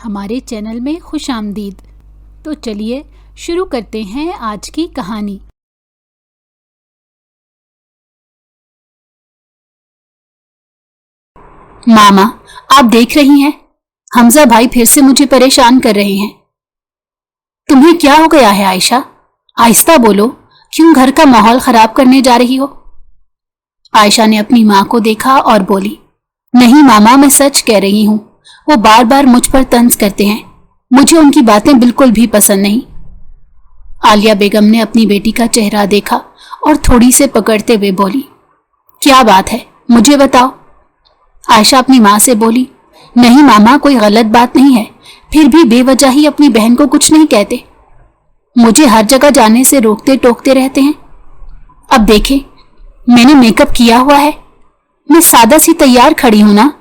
हमारे चैनल में खुश आमदीद। तो चलिए शुरू करते हैं आज की कहानी। मामा, आप देख रही हैं, हमजा भाई फिर से मुझे परेशान कर रहे हैं। तुम्हें क्या हो गया है आयशा? आहिस्ता बोलो, क्यों घर का माहौल खराब करने जा रही हो? आयशा ने अपनी माँ को देखा और बोली, नहीं मामा, मैं सच कह रही हूँ। वो बार बार मुझ पर तंज करते हैं। मुझे उनकी बातें बिल्कुल भी पसंद नहीं। आलिया बेगम ने अपनी बेटी का चेहरा देखा और थोड़ी से पकड़ते हुए बोली, क्या बात है, मुझे बताओ। आयशा अपनी माँ से बोली, नहीं मामा, कोई गलत बात नहीं है, फिर भी बेवजह ही अपनी बहन को कुछ नहीं कहते। मुझे हर जगह जाने से रोकते टोकते रहते हैं। अब देखें, मैंने मेकअप किया हुआ है, मैं सादा सी तैयार खड़ी हूं ना।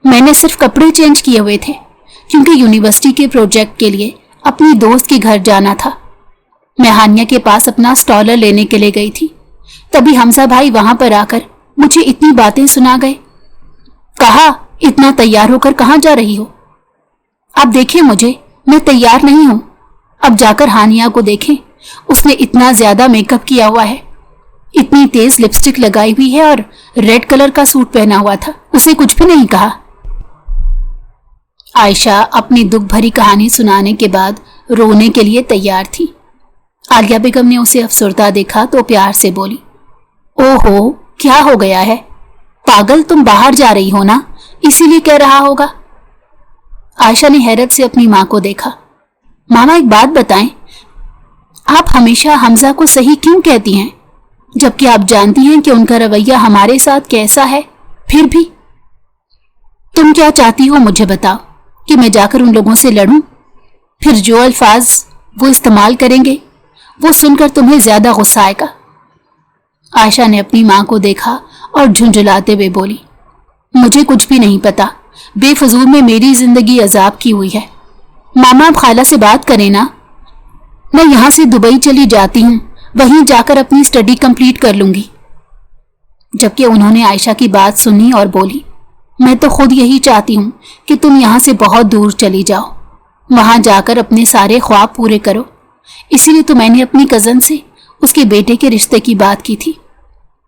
मैंने सिर्फ कपड़े चेंज किए हुए थे क्योंकि यूनिवर्सिटी के प्रोजेक्ट के लिए अपनी दोस्त के घर जाना था। मैं हानिया के पास अपना स्टॉलर लेने के लिए गई थी, तभी हमजा भाई वहां पर आकर मुझे इतनी बातें सुना गए। कहा, इतना तैयार होकर कहाँ जा रही हो? अब देखें मुझे, मैं तैयार नहीं हूं। अब जाकर हानिया को देखें, उसने इतना ज्यादा मेकअप किया हुआ है, इतनी तेज लिपस्टिक लगाई हुई है और रेड कलर का सूट पहना हुआ था। उसे कुछ भी नहीं कहा। आयशा अपनी दुख भरी कहानी सुनाने के बाद रोने के लिए तैयार थी। आलिया बेगम ने उसे अफसरदा देखा तो प्यार से बोली, ओहो, क्या हो गया है? पागल, तुम बाहर जा रही हो ना, इसीलिए कह रहा होगा। आयशा ने हैरत से अपनी माँ को देखा। मामा, एक बात बताएं, आप हमेशा हमजा को सही क्यों कहती हैं, जबकि आप जानती हैं कि उनका रवैया हमारे साथ कैसा है? फिर भी तुम क्या चाहती हो, मुझे बताओ, कि मैं जाकर उन लोगों से लड़ूं? फिर जो अल्फाज वो इस्तेमाल करेंगे वो सुनकर तुम्हें ज्यादा गुस्सा आएगा। आयशा ने अपनी माँ को देखा और झुंझुलाते हुए बोली, मुझे कुछ भी नहीं पता, बेफजूल में मेरी जिंदगी अजाब की हुई है। मामा, आप खाला से बात करें ना। मैं यहां से दुबई चली जाती हूँ, वहीं जाकर अपनी स्टडी कंप्लीट कर लूंगी। जबकि उन्होंने आयशा की बात सुनी और बोली, मैं तो खुद यही चाहती हूँ कि तुम यहाँ से बहुत दूर चली जाओ, वहां जाकर अपने सारे ख्वाब पूरे करो। इसीलिए तो मैंने अपनी कजन से उसके बेटे के रिश्ते की बात की थी।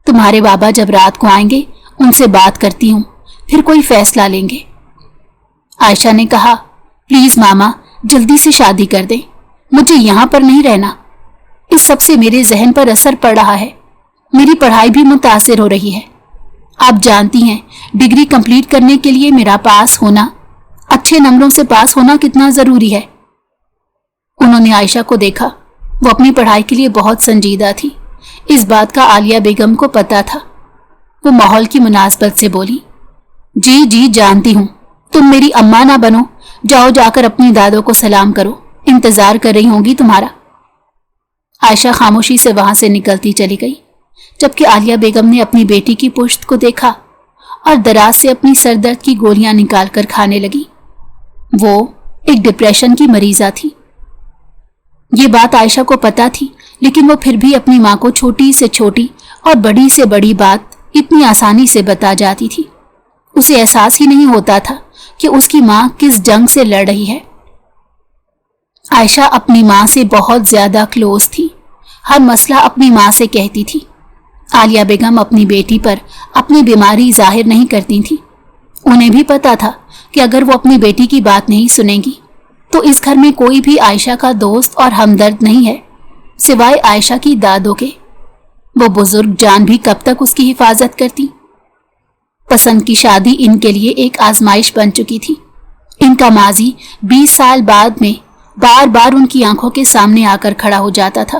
तुम्हारे बाबा जब रात को आएंगे उनसे बात करती हूँ, फिर कोई फैसला लेंगे। आयशा ने कहा, प्लीज मामा, जल्दी से शादी कर दें, मुझे यहाँ पर नहीं रहना। इस सब से मेरे जहन पर असर पड़ रहा है, मेरी पढ़ाई भी मुतासिर हो रही है। आप जानती हैं, डिग्री कंप्लीट करने के लिए मेरा पास होना, अच्छे नंबरों से पास होना कितना जरूरी है। उन्होंने आयशा को देखा, वो अपनी पढ़ाई के लिए बहुत संजीदा थी। इस बात का आलिया बेगम को पता था। वो माहौल की मुनासबत से बोली, जी जी जानती हूँ, तुम मेरी अम्मा ना बनो, जाओ जाकर अपनी दादों को सलाम करो, इंतजार कर रही होंगी तुम्हारा। आयशा खामोशी से वहां से निकलती चली गई, जबकि आलिया बेगम ने अपनी बेटी की पुश्त को देखा और दराज से अपनी सरदर्द की गोलियां निकालकर खाने लगी। वो एक डिप्रेशन की मरीजा थी। ये बात आयशा को पता थी, लेकिन वो फिर भी अपनी माँ को छोटी से छोटी और बड़ी से बड़ी बात इतनी आसानी से बता जाती थी। उसे एहसास ही नहीं होता था कि उसकी माँ किस जंग से लड़ रही है। आयशा अपनी माँ से बहुत ज्यादा क्लोज थी, हर मसला अपनी माँ से कहती थी। आलिया बेगम अपनी बेटी पर अपनी बीमारी जाहिर नहीं करती थी। उन्हें भी पता था कि अगर वो अपनी बेटी की बात नहीं सुनेगी तो इस घर में कोई भी आयशा का दोस्त और हमदर्द नहीं है, सिवाय आयशा की दादों के। वो बुजुर्ग जान भी कब तक उसकी हिफाजत करती। पसंद की शादी इनके लिए एक आजमाइश बन चुकी थी। इनका माजी 20 साल बाद में बार बार उनकी आंखों के सामने आकर खड़ा हो जाता था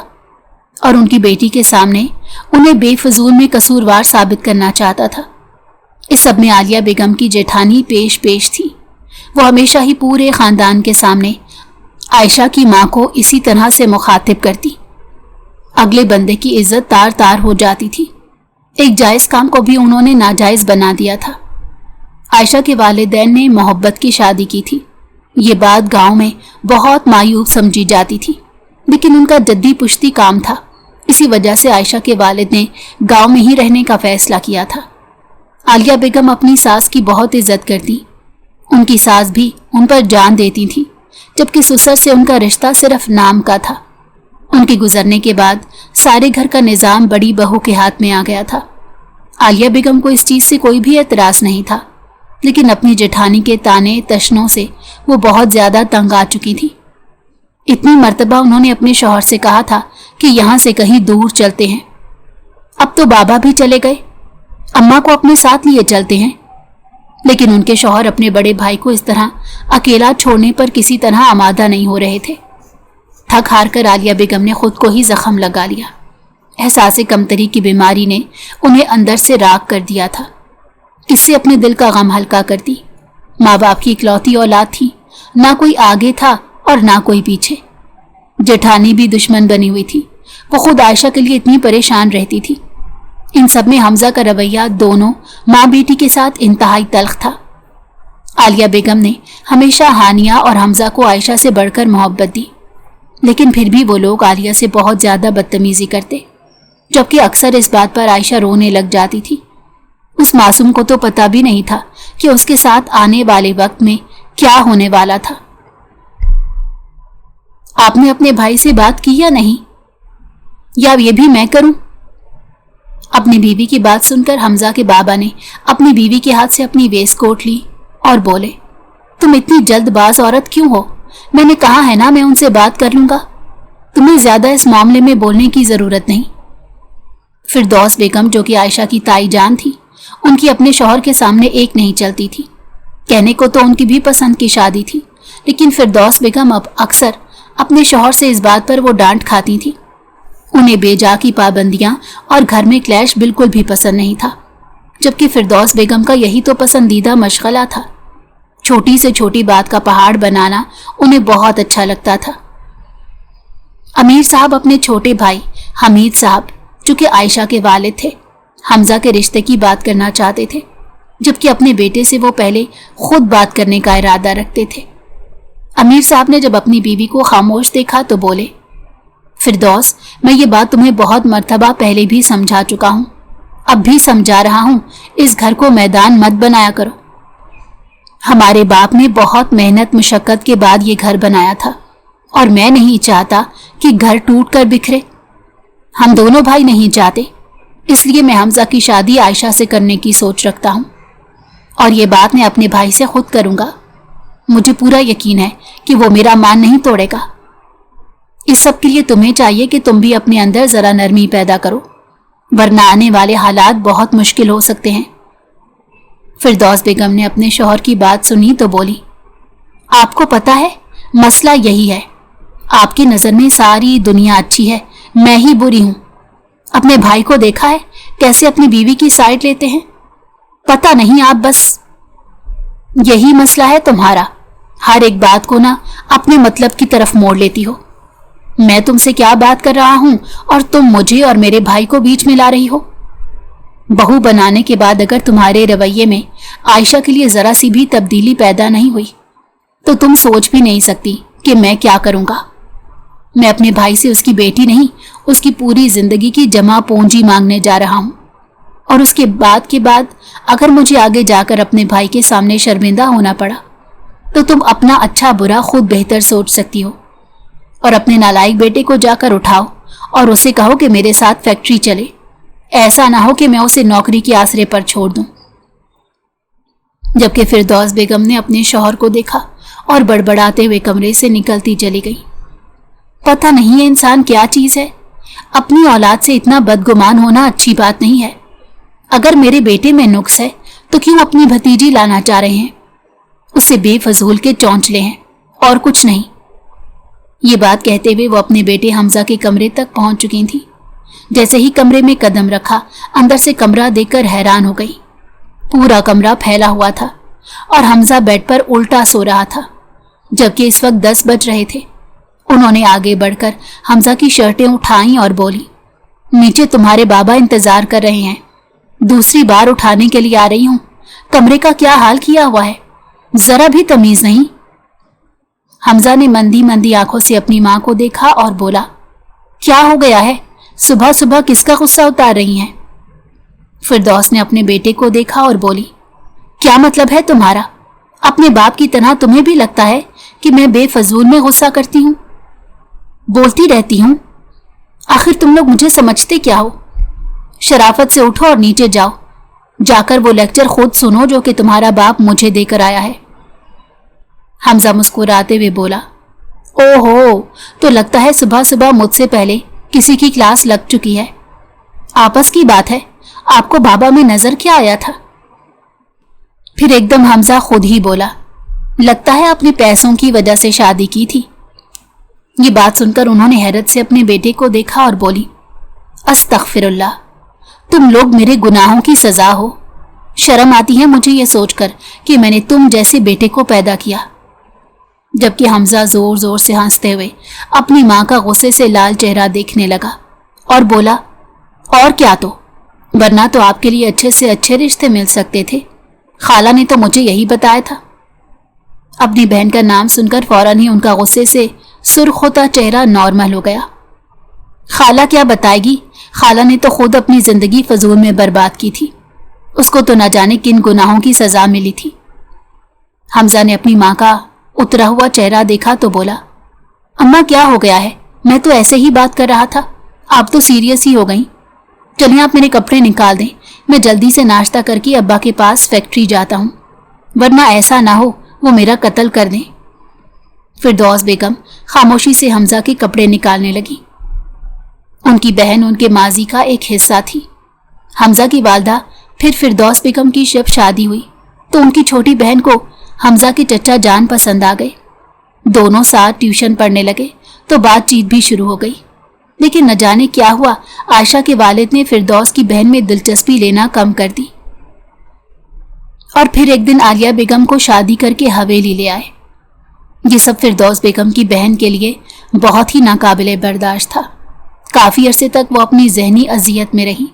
और उनकी बेटी के सामने उन्हें बेफजूल में कसूरवार साबित करना चाहता था। इस सब में आलिया बेगम की जेठानी पेश थी। वो हमेशा ही पूरे खानदान के सामने आयशा की माँ को इसी तरह से मुखातिब करती। अगले बंदे की इज्जत तार तार हो जाती थी। एक जायज काम को भी उन्होंने नाजायज बना दिया था। आयशा के वालिदैन ने मोहब्बत की शादी की थी। ये बात गांव में बहुत मायूब समझी जाती थी, लेकिन उनका जद्दी पुश्ती काम था। इसी वजह से आयशा के वालिद ने गांव में ही रहने का फैसला किया था। आलिया बेगम अपनी सास की बहुत इज्जत करती। उनकी सास भी उन पर जान देती थी, जबकि ससुर से उनका रिश्ता सिर्फ नाम का था। उनके गुजरने के बाद सारे घर का निजाम बड़ी बहू के हाथ में आ गया था। आलिया बेगम को इस चीज से कोई भी एतराज नहीं था, लेकिन अपनी जेठानी के ताने तशनों से वो बहुत ज्यादा तंग आ चुकी थी। इतनी मर्तबा उन्होंने अपने शौहर से कहा था कि यहाँ से कहीं दूर चलते हैं। अब तो बाबा भी चले गए, अम्मा को अपने साथ लिए चलते हैं, लेकिन उनके शौहर अपने बड़े भाई को इस तरह अकेला छोड़ने पर किसी तरह आमादा नहीं हो रहे थे। थक हार कर आलिया बेगम ने खुद को ही जख्म लगा लिया। एहसास कमतरी की बीमारी ने उन्हें अंदर से राख कर दिया था। किससे अपने दिल का गम हल्का करती? माँ बाप की इकलौती औलाद थी, ना कोई आगे था और ना कोई पीछे। जेठानी भी दुश्मन बनी हुई थी, वो खुद आयशा के लिए इतनी परेशान रहती थी। इन सब में हमजा का रवैया दोनों माँ बेटी के साथ इंतहाई तल्ख था। आलिया बेगम ने हमेशा हानिया और हमजा को आयशा से बढ़कर मोहब्बत दी, लेकिन फिर भी वो लोग आलिया से बहुत ज्यादा बदतमीजी करते, जबकि अक्सर इस बात पर आयशा रोने लग जाती थी। उस मासूम को तो पता भी नहीं था कि उसके साथ आने वाले वक्त में क्या होने वाला था। आपने अपने भाई से बात की या नहीं, या ये भी मैं करूं? अपनी बीवी की बात सुनकर हमजा के बाबा ने अपनी बीवी के हाथ से अपनी वेस्टकोट ली और बोले, तुम इतनी जल्दबाज औरत क्यों हो? मैंने कहा है ना मैं उनसे बात कर लूंगा, तुम्हें ज्यादा इस मामले में बोलने की जरूरत नहीं। फिरदौस बेगम, जो कि आयशा की ताई जान थी, उनकी अपने शौहर के सामने एक नहीं चलती थी। कहने को तो उनकी भी पसंद की शादी थी, लेकिन फिरदौस बेगम अब अक्सर अपने शौहर से इस बात पर वो डांट खाती थी। उन्हें बेजा की पाबंदियां और घर में क्लैश बिल्कुल भी पसंद नहीं था, जबकि फिरदौस बेगम का यही तो पसंदीदा मशगला था। छोटी से छोटी बात का पहाड़ बनाना उन्हें बहुत अच्छा लगता था। अमीर साहब अपने छोटे भाई हमीद साहब, जो कि आयशा के वालिद थे, हमजा के रिश्ते की बात करना चाहते थे, जबकि अपने बेटे से वो पहले खुद बात करने का इरादा रखते थे। अमीर साहब ने जब अपनी बीवी को खामोश देखा तो बोले, फिरदौस, मैं ये बात तुम्हें बहुत मर्तबा पहले भी समझा चुका हूं, अब भी समझा रहा हूं, इस घर को मैदान मत बनाया करो। हमारे बाप ने बहुत मेहनत मुशक्कत के बाद ये घर बनाया था, और मैं नहीं चाहता कि घर टूट कर बिखरे। हम दोनों भाई नहीं चाहते, इसलिए मैं हमजा की शादी आयशा से करने की सोच रखता हूं, और ये बात मैं अपने भाई से खुद करूंगा। मुझे पूरा यकीन है कि वो मेरा मान नहीं तोड़ेगा। इस सब के लिए तुम्हें चाहिए कि तुम भी अपने अंदर जरा नरमी पैदा करो, वरना आने वाले हालात बहुत मुश्किल हो सकते हैं। फिरदौस बेगम ने अपने शौहर की बात सुनी तो बोली, आपको पता है मसला यही है, आपकी नजर में सारी दुनिया अच्छी है, मैं ही बुरी हूं। अपने भाई को देखा है कैसे अपनी बीवी की साइड लेते हैं? पता नहीं, आप बस यही मसला है तुम्हारा, हर एक बात को ना अपने मतलब की तरफ मोड़ लेती हो। मैं तुमसे क्या बात कर रहा हूं और तुम मुझे और मेरे भाई को बीच में ला रही हो। बहू बनाने के बाद अगर तुम्हारे रवैये में आयशा के लिए जरा सी भी तब्दीली पैदा नहीं हुई तो तुम सोच भी नहीं सकती कि मैं क्या करूंगा। मैं अपने भाई से उसकी बेटी नहीं, उसकी पूरी जिंदगी की जमा पूंजी मांगने जा रहा हूं, और उसके बाद के बाद अगर मुझे आगे जाकर अपने भाई के सामने शर्मिंदा होना पड़ा तो तुम अपना अच्छा बुरा खुद बेहतर सोच सकती हो, और अपने नालायक बेटे को जाकर उठाओ और उसे कहो कि मेरे साथ फैक्ट्री चले। ऐसा ना हो कि मैं उसे नौकरी के आसरे पर छोड़ दूं। जबकि फिरदौस बेगम ने अपने शौहर को देखा और बड़बड़ाते हुए कमरे से निकलती चली गई। पता नहीं ये इंसान क्या चीज है, अपनी औलाद से इतना बदगुमान होना अच्छी बात नहीं है। अगर मेरे बेटे में नुक्स है तो क्यों अपनी भतीजी लाना चाह रहे हैं? उससे बेफजूल के चौंचले हैं और कुछ नहीं। ये बात कहते हुए वो अपने बेटे हमजा के कमरे तक पहुंच चुकी थी। जैसे ही कमरे में कदम रखा, अंदर से कमरा देखकर हैरान हो गई। पूरा कमरा फैला हुआ था और हमजा बेड पर उल्टा सो रहा था, जबकि इस वक्त 10 बज रहे थे। उन्होंने आगे बढ़कर हमजा की शर्टें उठाई और बोली, नीचे तुम्हारे बाबा इंतजार कर रहे हैं, दूसरी बार उठाने के लिए आ रही हूं। कमरे का क्या हाल किया हुआ है, जरा भी तमीज नहीं। हमजा ने मंदी मंदी आंखों से अपनी मां को देखा और बोला, क्या हो गया है, सुबह सुबह किसका गुस्सा उतार रही हैं? फिरदौस ने अपने बेटे को देखा और बोली, क्या मतलब है तुम्हारा? अपने बाप की तरह तुम्हें भी लगता है कि मैं बेफजूल में गुस्सा करती हूँ, बोलती रहती हूँ? आखिर तुम लोग मुझे समझते क्या हो? शराफत से उठो और नीचे जाओ, जाकर वो लेक्चर खुद सुनो जो कि तुम्हारा बाप मुझे देकर आया है। हमजा मुस्कुराते हुए बोला, ओहो, तो लगता है सुबह सुबह मुझसे पहले किसी की क्लास लग चुकी है। आपस की बात है, आपको बाबा में नजर क्या आया था? फिर एकदम हमजा खुद ही बोला, लगता है अपने पैसों की वजह से शादी की थी। ये बात सुनकर उन्होंने हैरत से अपने बेटे को देखा और बोली, अस्तगफिरुल्लाह, तुम लोग मेरे गुनाहों की सजा हो। शर्म आती है मुझे ये सोचकर कि मैंने तुम जैसे बेटे को पैदा किया। जबकि हमजा जोर जोर से हंसते हुए अपनी माँ का गुस्से से लाल चेहरा देखने लगा और बोला, और क्या तो, वरना तो आपके लिए अच्छे से अच्छे रिश्ते मिल सकते थे। खाला ने तो मुझे यही बताया था। अपनी बहन का नाम सुनकर फौरन ही उनका गुस्से से सुर्ख होता चेहरा नॉर्मल हो गया। खाला क्या बताएगी, खाला ने तो खुद अपनी जिंदगी फजूल में बर्बाद की थी। उसको तो न जाने किन गुनाहों की सजा मिली थी। हमजा ने अपनी माँ का उतरा हुआ चेहरा देखा तो बोला, अम्मा क्या हो गया है? मैं तो ऐसे ही बात कर रहा था, आप तो सीरियस ही हो गई। चलिए आप मेरे कपड़े निकाल दें, मैं जल्दी से नाश्ता करके अब्बा के पास फैक्ट्री जाता हूँ, वरना ऐसा ना हो वो मेरा कत्ल कर दें। फिरदौस बेगम खामोशी से हमजा के कपड़े निकालने लगी। उनकी बहन उनके माजी का एक हिस्सा थी। हमजा की वालदा फिर फिरदौस बेगम की जब शादी हुई तो उनकी छोटी बहन को हमजा के चचा जान पसंद आ गए। दोनों साथ ट्यूशन पढ़ने लगे तो बातचीत भी शुरू हो गई। लेकिन न जाने क्या हुआ, आयशा के वालिद ने फिरदौस की बहन में दिलचस्पी लेना कम कर दी और फिर एक दिन आलिया बेगम को शादी करके हवेली ले आए। ये सब फिरदौस बेगम की बहन के लिए बहुत ही नाकाबिले बर्दाश्त था। काफ़ी अरसे तक वो अपनी जहनी अजियत में रही।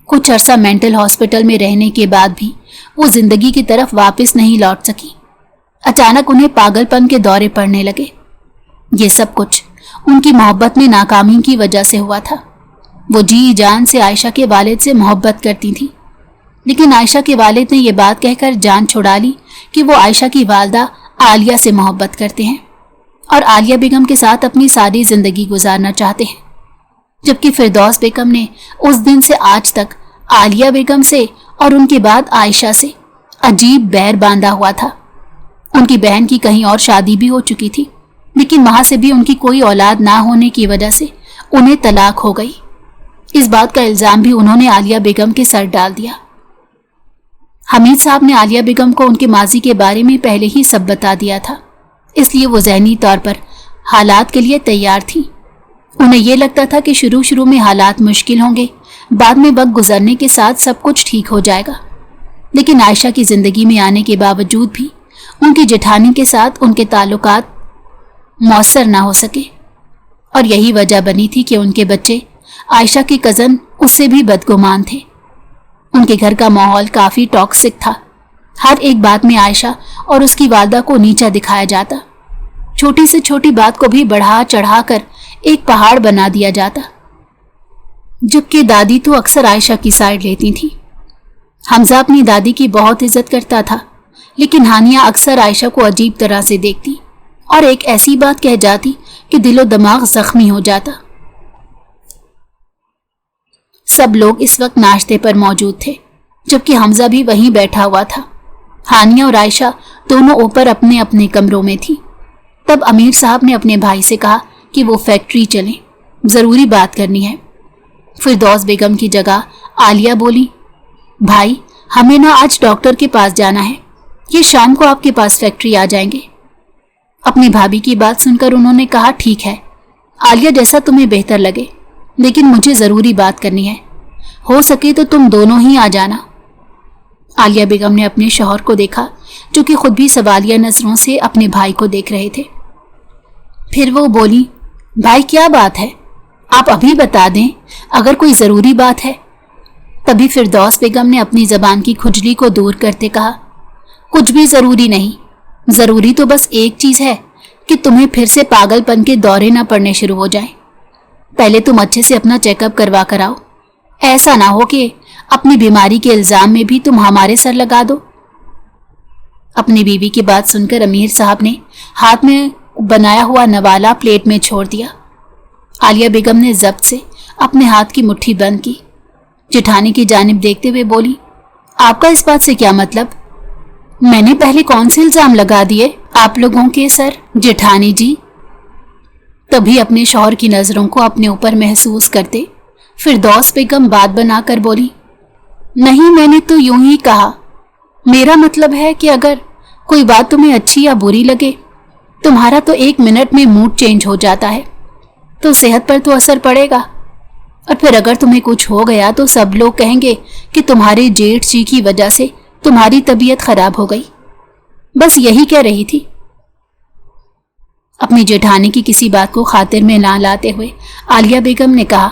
कुछ अरसा मेंटल हॉस्पिटल में रहने के बाद भी वो जिंदगी की तरफ वापस नहीं लौट सकी। अचानक उन्हें पागलपन के दौरे पड़ने लगे। ये सब कुछ उनकी मोहब्बत में नाकामी की वजह से हुआ था। वो जी जान से आयशा के वालिद से मोहब्बत करती थी, लेकिन आयशा के वालिद ने यह बात कहकर जान छुड़ा ली कि वो आयशा की वालदा आलिया से मोहब्बत करते हैं और आलिया बेगम के साथ अपनी सारी जिंदगी गुजारना चाहते हैं। जबकि फिरदौस बेगम ने उस दिन से आज तक आलिया बेगम से और उनके बाद आयशा से अजीब बैर बांधा हुआ था। उनकी बहन की कहीं और शादी भी हो चुकी थी, लेकिन वहां से भी उनकी कोई औलाद ना होने की वजह से उन्हें तलाक हो गई। इस बात का इल्जाम भी उन्होंने आलिया बेगम के सर डाल दिया। हमीद साहब ने आलिया बेगम को उनके माजी के बारे में पहले ही सब बता दिया था, इसलिए वो ज़हनी तौर पर हालात के लिए तैयार थी। उन्हें यह लगता था कि शुरू शुरू में हालात मुश्किल होंगे, बाद में वक्त गुजरने के साथ सब कुछ ठीक हो जाएगा। लेकिन आयशा की जिंदगी में आने के बावजूद भी उनकी जेठानी के साथ उनके ताल्लुकात मौसर ना हो सके और यही वजह बनी थी कि उनके बच्चे आयशा के कज़न उससे भी बदगुमान थे। उनके घर का माहौल काफ़ी टॉक्सिक था। हर एक बात में आयशा और उसकी वालदा को नीचा दिखाया जाता। छोटी से छोटी बात को भी बढ़ा चढ़ा कर एक पहाड़ बना दिया जाता। जबकि दादी तो अक्सर आयशा की साइड लेती थी। हमजा अपनी दादी की बहुत इज्जत करता था, लेकिन हानिया अक्सर आयशा को अजीब तरह से देखती और एक ऐसी बात कह जाती कि दिलो दिमाग जख्मी हो जाता। सब लोग इस वक्त नाश्ते पर मौजूद थे, जबकि हमजा भी वहीं बैठा हुआ था। हानिया और आयशा दोनों ऊपर अपने अपने कमरों में थी। तब अमीर साहब ने अपने भाई से कहा कि वो फैक्ट्री चलें, ज़रूरी बात करनी है। फिरदौस बेगम की जगह आलिया बोली, भाई हमें ना आज डॉक्टर के पास जाना है, ये शाम को आपके पास फैक्ट्री आ जाएंगे। अपनी भाभी की बात सुनकर उन्होंने कहा, ठीक है आलिया, जैसा तुम्हें बेहतर लगे, लेकिन मुझे ज़रूरी बात करनी है, हो सके तो तुम दोनों ही आ जाना। आलिया बेगम ने अपने शौहर को देखा, जो कि खुद भी सवालिया नज़रों से अपने भाई को देख रहे थे। फिर वो बोली, भाई क्या बात है, आप अभी बता दें अगर कोई ज़रूरी बात है। तभी फिरदौस बेगम ने अपनी ज़बान की खुजली को दूर करते कहा, कुछ भी ज़रूरी नहीं, ज़रूरी तो बस एक चीज़ है कि तुम्हें फिर से पागलपन के दौरे ना पड़ने शुरू हो जाएं। पहले तुम अच्छे से अपना चेकअप करवा कर आओ, ऐसा ना हो कि अपनी बीमारी के इल्ज़ाम में भी तुम हमारे सर लगा दो। अपनी बीवी की बात सुनकर अमीर साहब ने हाथ में बनाया हुआ नवाला प्लेट में छोड़ दिया। आलिया बेगम ने जब्त से अपने हाथ की मुट्ठी बंद की। जेठानी की जानिब देखते हुए बोली, आपका इस बात से क्या मतलब? मैंने पहले कौन से इल्जाम लगा दिए आप लोगों के सर जेठानी जी? तभी अपने शौहर की नजरों को अपने ऊपर महसूस करते फिरदौस बेगम बात बनाकर बोली, नहीं, मैंने तो यूं ही कहा। मेरा मतलब है कि अगर कोई बात तुम्हें अच्छी या बुरी लगे, तुम्हारा तो 1 मिनट में मूड चेंज हो जाता है, तो सेहत पर तो असर पड़ेगा। और फिर अगर तुम्हें कुछ हो गया तो सब लोग कहेंगे कि तुम्हारे जेठ जी की वजह से तुम्हारी तबीयत खराब हो गई। बस यही कह रही थी। अपनी जेठानी की किसी बात को खातिर में ना लाते हुए आलिया बेगम ने कहा,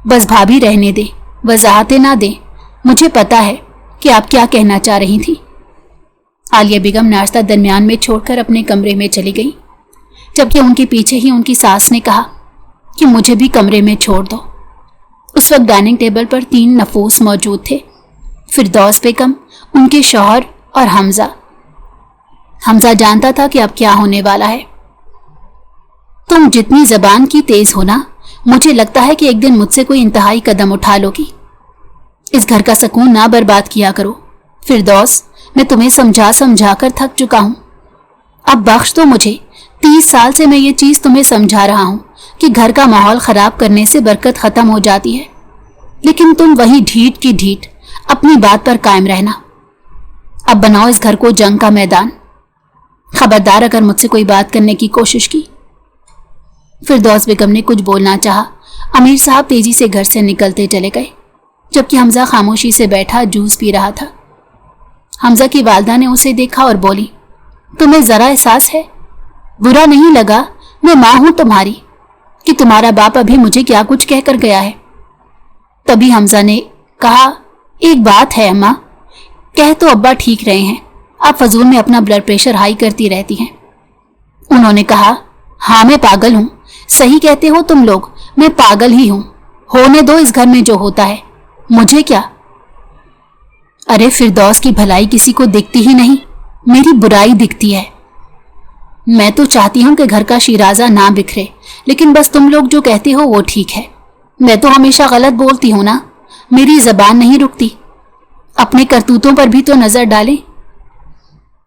बस भाभी रहने दे, वजाहतें ना दे, मुझे पता है कि आप क्या कहना चाह रही थी। आलिया बेगम नाश्ता दरमियान में छोड़कर अपने कमरे में चली गई, जबकि उनके पीछे ही उनकी सास ने कहा कि मुझे भी कमरे में छोड़ दो। उस वक्त डाइनिंग टेबल पर 3 नफूस मौजूद थे, फिरदौस बेगम, उनके शौहर और हमजा। हमजा जानता था कि अब क्या होने वाला है। तुम जितनी जबान की तेज हो ना, मुझे लगता है कि एक दिन मुझसे कोई इंतहाई कदम उठा लोगी। इस घर का सुकून ना बर्बाद किया करो। फिरदौस, मैं तुम्हें समझा समझा कर थक चुका हूं। अब बख्श दो मुझे। 30 साल से मैं ये चीज तुम्हें समझा रहा हूं कि घर का माहौल खराब करने से बरकत खत्म हो जाती है, लेकिन तुम वही ढीठ की ढीठ अपनी बात पर कायम रहना। अब बनाओ इस घर को जंग का मैदान। खबरदार अगर मुझसे कोई बात करने की कोशिश की। फिरदौस बेगम ने कुछ बोलना चाहा। अमीर साहब तेजी से घर से निकलते चले गए, जबकि हमजा खामोशी से बैठा जूस पी रहा था। हमजा की वालदा ने उसे देखा और बोली, तुम्हें जरा एहसास है? बुरा नहीं लगा, मैं मां हूं तुम्हारी, कि तुम्हारा बाप अभी मुझे क्या कुछ कहकर गया है। तभी हमजा ने कहा, एक बात है अम्मा, कह तो अब्बा ठीक रहे हैं, आप फजूल में अपना ब्लड प्रेशर हाई करती रहती हैं। उन्होंने कहा, हाँ मैं पागल हूं, सही कहते हो तुम लोग, मैं पागल ही हूं। होने दो इस घर में जो होता है, मुझे क्या। अरे फिरदौस की भलाई किसी को दिखती ही नहीं, मेरी बुराई दिखती है। मैं तो चाहती हूं कि घर का शिराजा ना बिखरे, लेकिन बस तुम लोग जो कहते हो वो ठीक है। मैं तो हमेशा गलत बोलती हूं ना, मेरी जबान नहीं रुकती। अपने करतूतों पर भी तो नजर डालें।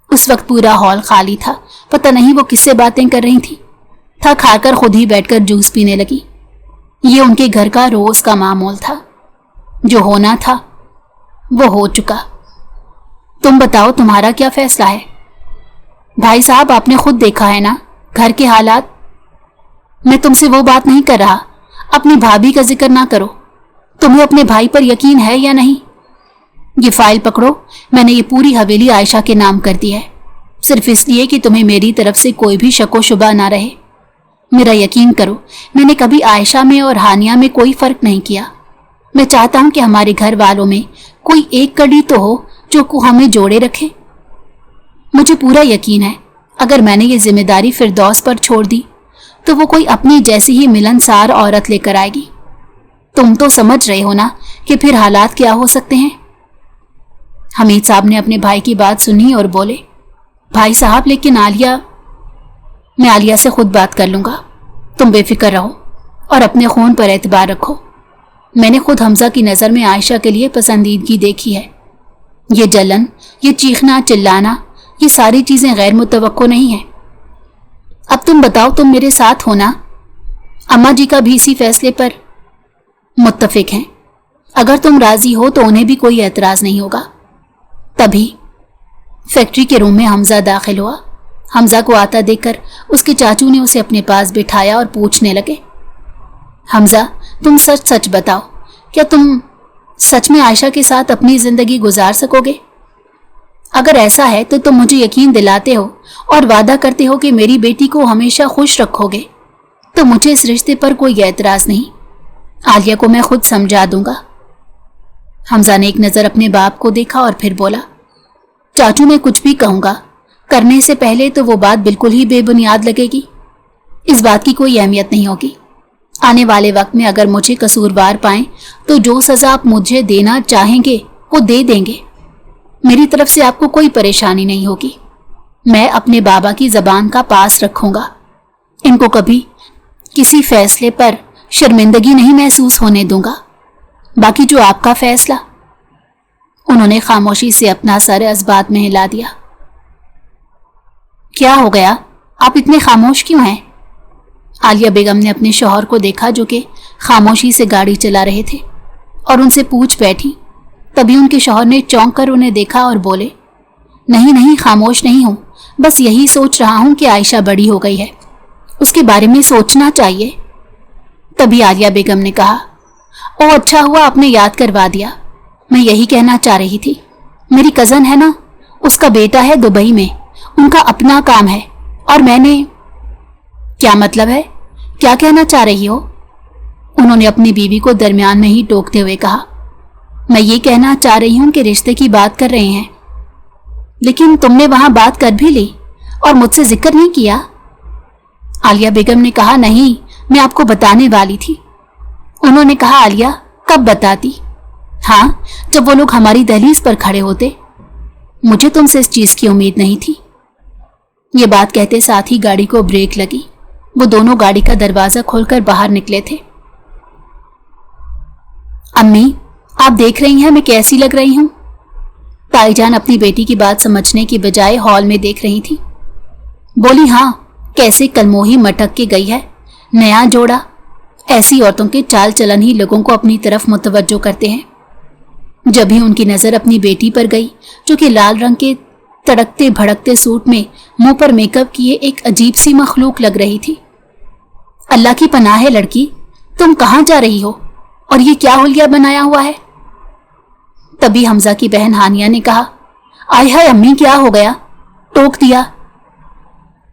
उस वक्त पूरा हॉल खाली था, पता नहीं वो किससे बातें कर रही थी। थक हारकर खुद ही बैठकर जूस पीने लगी। ये उनके घर का रोज का मामूल था। जो होना था वो हो चुका। तुम बताओ तुम्हारा क्या फैसला है? भाई साहब, आपने खुद देखा है ना घर के हालात। मैं तुमसे वो बात नहीं कर रहा, अपनी भाभी का जिक्र ना करो। तुम्हें अपने भाई पर यकीन है या नहीं? ये फाइल पकड़ो, मैंने ये पूरी हवेली आयशा के नाम कर दी है, सिर्फ इसलिए कि तुम्हें मेरी तरफ से कोई भी शक व शुबा ना रहे। मेरा यकीन करो, मैंने कभी आयशा में और हानिया में कोई फर्क नहीं किया। मैं चाहता हूं कि हमारे घर वालों में कोई एक कड़ी तो हो जो को हमें जोड़े रखे। मुझे पूरा यकीन है अगर मैंने ये जिम्मेदारी फिरदौस पर छोड़ दी तो वो कोई अपनी जैसी ही मिलनसार औरत लेकर आएगी। तुम तो समझ रहे हो ना कि फिर हालात क्या हो सकते हैं। हमीद साहब ने अपने भाई की बात सुनी और बोले, भाई साहब, लेकिन मैं आलिया से खुद बात कर लूंगा। तुम बेफिक्र रहो और अपने खून पर एतबार रखो। मैंने खुद हमजा की नज़र में आयशा के लिए पसंदीदगी देखी है। ये जलन, ये चीखना चिल्लाना, ये सारी चीज़ें गैर मुतवक्को नहीं है। अब तुम बताओ, तुम मेरे साथ हो ना? अम्मा जी का भी इसी फैसले पर मुत्तफिक हैं। अगर तुम राजी हो तो उन्हें भी कोई एतराज़ नहीं होगा। तभी फैक्ट्री के रूम में हमजा दाखिल हुआ। हमजा को आता देखकर उसके चाचू ने उसे अपने पास बिठाया और पूछने लगे, हमजा, तुम सच सच बताओ, क्या तुम सच में आयशा के साथ अपनी जिंदगी गुजार सकोगे? अगर ऐसा है तो तुम मुझे यकीन दिलाते हो और वादा करते हो कि मेरी बेटी को हमेशा खुश रखोगे, तो मुझे इस रिश्ते पर कोई एतराज नहीं। आलिया को मैं खुद समझा दूंगा। हमजा ने एक नज़र अपने बाप को देखा और फिर बोला, चाचू, मैं कुछ भी कहूँगा, करने से पहले तो वो बात बिल्कुल ही बेबुनियाद लगेगी। इस बात की कोई अहमियत नहीं होगी। आने वाले वक्त में अगर मुझे कसूरवार पाएं तो जो सज़ा आप मुझे देना चाहेंगे वो दे देंगे। मेरी तरफ से आपको कोई परेशानी नहीं होगी। मैं अपने बाबा की ज़बान का पास रखूंगा। इनको कभी किसी फैसले पर शर्मिंदगी नहीं महसूस होने दूंगा। बाकी जो आपका फैसला। उन्होंने खामोशी से अपना सर इस्बात में हिला दिया। क्या हो गया, आप इतने खामोश क्यों हैं? आलिया बेगम ने अपने शौहर को देखा जो कि खामोशी से गाड़ी चला रहे थे और उनसे पूछ बैठी। तभी उनके शौहर ने चौंक कर उन्हें देखा और बोले, नहीं नहीं, खामोश नहीं हूं, बस यही सोच रहा हूं कि आयशा बड़ी हो गई है, उसके बारे में सोचना चाहिए। तभी आलिया बेगम ने कहा, ओ अच्छा हुआ आपने याद करवा दिया, मैं यही कहना चाह रही थी। मेरी कज़न है ना, उसका बेटा है दुबई में, उनका अपना काम है और मैंने। क्या मतलब है, क्या कहना चाह रही हो? उन्होंने अपनी बीवी को दरमियान में ही टोकते हुए कहा, मैं ये कहना चाह रही हूं कि रिश्ते की बात कर रहे हैं। लेकिन तुमने वहां बात कर भी ली और मुझसे जिक्र नहीं किया। आलिया बेगम ने कहा, नहीं, मैं आपको बताने वाली थी। उन्होंने कहा, आलिया कब बताती? हाँ, जब वो लोग हमारी दहलीज पर खड़े होते। मुझे तुमसे इस चीज की उम्मीद नहीं थी। ये बात कहते साथ ही गाड़ी को ब्रेक लगी। वो दोनों गाड़ी का दरवाजा खोलकर बाहर निकले थे। अम्मी, आप देख रही हैं मैं कैसी लग रही हूं? ताईजान अपनी बेटी की बात समझने की बजाय हॉल में देख रही थी। बोली, हाँ, कैसे कलमोही मटक के गई है, नया जोड़ा। ऐसी औरतों के चाल चलन ही लोगों को अपनी तरफ मुतवज्जो करते हैं। जब ही उनकी नजर अपनी बेटी पर गई जो कि लाल रंग के तड़कते भड़कते सूट में मुंह पर मेकअप किए एक अजीब सी मखलूक लग रही थी। अल्लाह की पनाह है लड़की, तुम कहाँ जा रही हो और ये क्या हुलिया बनाया हुआ है? तभी हमजा की बहन हानिया ने कहा, आय हाय अम्मी, क्या हो गया? टोक दिया।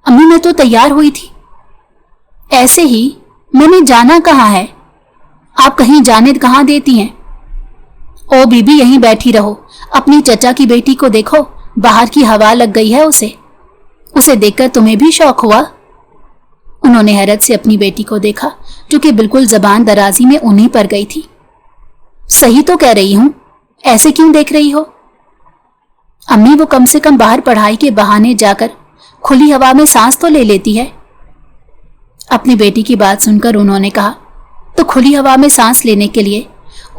अम्मी, मैं तो तैयार हुई थी। ऐसे ही, मैंने जाना कहाँ है? आप कहीं जाने कहाँ देती हैं? ओ बीबी, यहीं बैठी रहो, अपनी चचा की बेटी को देखो, बाहर की हवा लग गई है उसे देखकर तुम्हें भी शौक हुआ? उन्होंने हैरत से अपनी बेटी को देखा जो कि बिल्कुल जबान दराजी में उन्हीं पर गई थी। सही तो कह रही हूं, ऐसे क्यों देख रही हो? अम्मी, वो कम से कम बाहर पढ़ाई के बहाने जाकर खुली हवा में सांस तो ले लेती है। अपनी बेटी की बात सुनकर उन्होंने कहा, तो खुली हवा में सांस लेने के लिए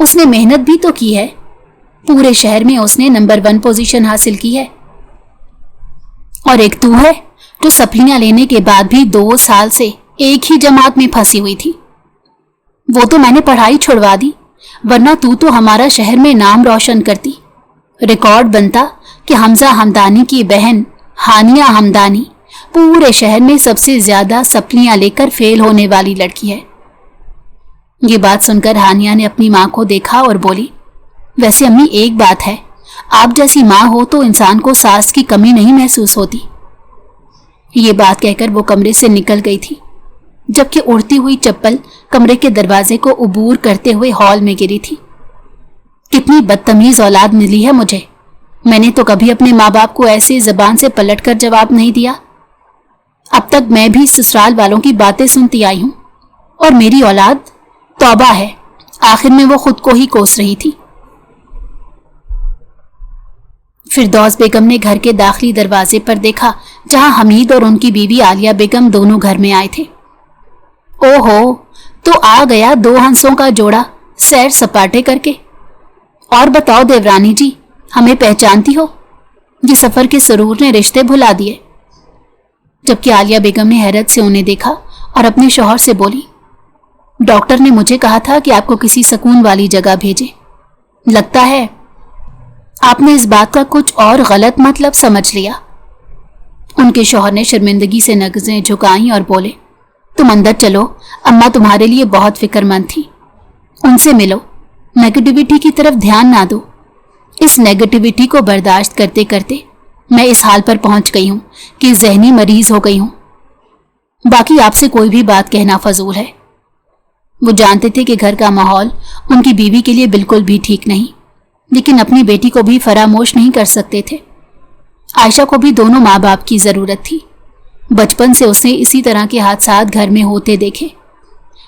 उसने मेहनत भी तो की है। पूरे शहर में उसने नंबर 1 पोजीशन हासिल की है। और एक तू है जो सप्लियां लेने के बाद भी 2 साल से एक ही जमात में फंसी हुई थी। वो तो मैंने पढ़ाई छुड़वा दी, वरना तू तो हमारा शहर में नाम रोशन करती। रिकॉर्ड बनता कि हमजा हमदानी की बहन हानिया हमदानी पूरे शहर में सबसे ज्यादा सप्लियां लेकर फेल होने वाली लड़की है। ये बात सुनकर हानिया ने अपनी माँ को देखा और बोली, वैसे अम्मी एक बात है, आप जैसी माँ हो तो इंसान को सास की कमी नहीं महसूस होती। ये बात कहकर वो कमरे से निकल गई थी, जबकि उड़ती हुई चप्पल कमरे के दरवाजे को उबूर करते हुए हॉल में गिरी थी। कितनी बदतमीज औलाद मिली है मुझे। मैंने तो कभी अपने माँ बाप को ऐसे जबान से पलटकर जवाब नहीं दिया। अब तक मैं भी ससुराल वालों की बातें सुनती आई हूं और मेरी औलाद तौबा है। आखिर में वो खुद को ही कोस रही थी। फिरदौस बेगम ने घर के दाखिली दरवाजे पर देखा जहां हमीद और उनकी बीवी आलिया बेगम दोनों घर में आए थे। ओहो, तो आ गया 2 हंसों का जोड़ा सैर सपाटे करके। और बताओ देवरानी जी, हमें पहचानती हो? ये सफर के सुरूर ने रिश्ते भुला दिए। जबकि आलिया बेगम ने हैरत से उन्हें देखा और अपने शौहर से बोली, डॉक्टर ने मुझे कहा था कि आपको किसी सुकून वाली जगह भेजे। लगता है आपने इस बात का कुछ और गलत मतलब समझ लिया। उनके शौहर ने शर्मिंदगी से नज़रें झुकाई और बोले, तुम अंदर चलो, अम्मा तुम्हारे लिए बहुत फिक्रमंद थी। उनसे मिलो, नेगेटिविटी की तरफ ध्यान ना दो। इस नेगेटिविटी को बर्दाश्त करते करते मैं इस हाल पर पहुंच गई हूं कि जहनी मरीज हो गई हूं। बाकी आपसे कोई भी बात कहना फजूल है। वो जानते थे कि घर का माहौल उनकी बीवी के लिए बिल्कुल भी ठीक नहीं, लेकिन अपनी बेटी को भी फरामोश नहीं कर सकते थे। आयशा को भी दोनों माँ बाप की जरूरत थी। बचपन से उसने इसी तरह के हादसात घर में होते देखे।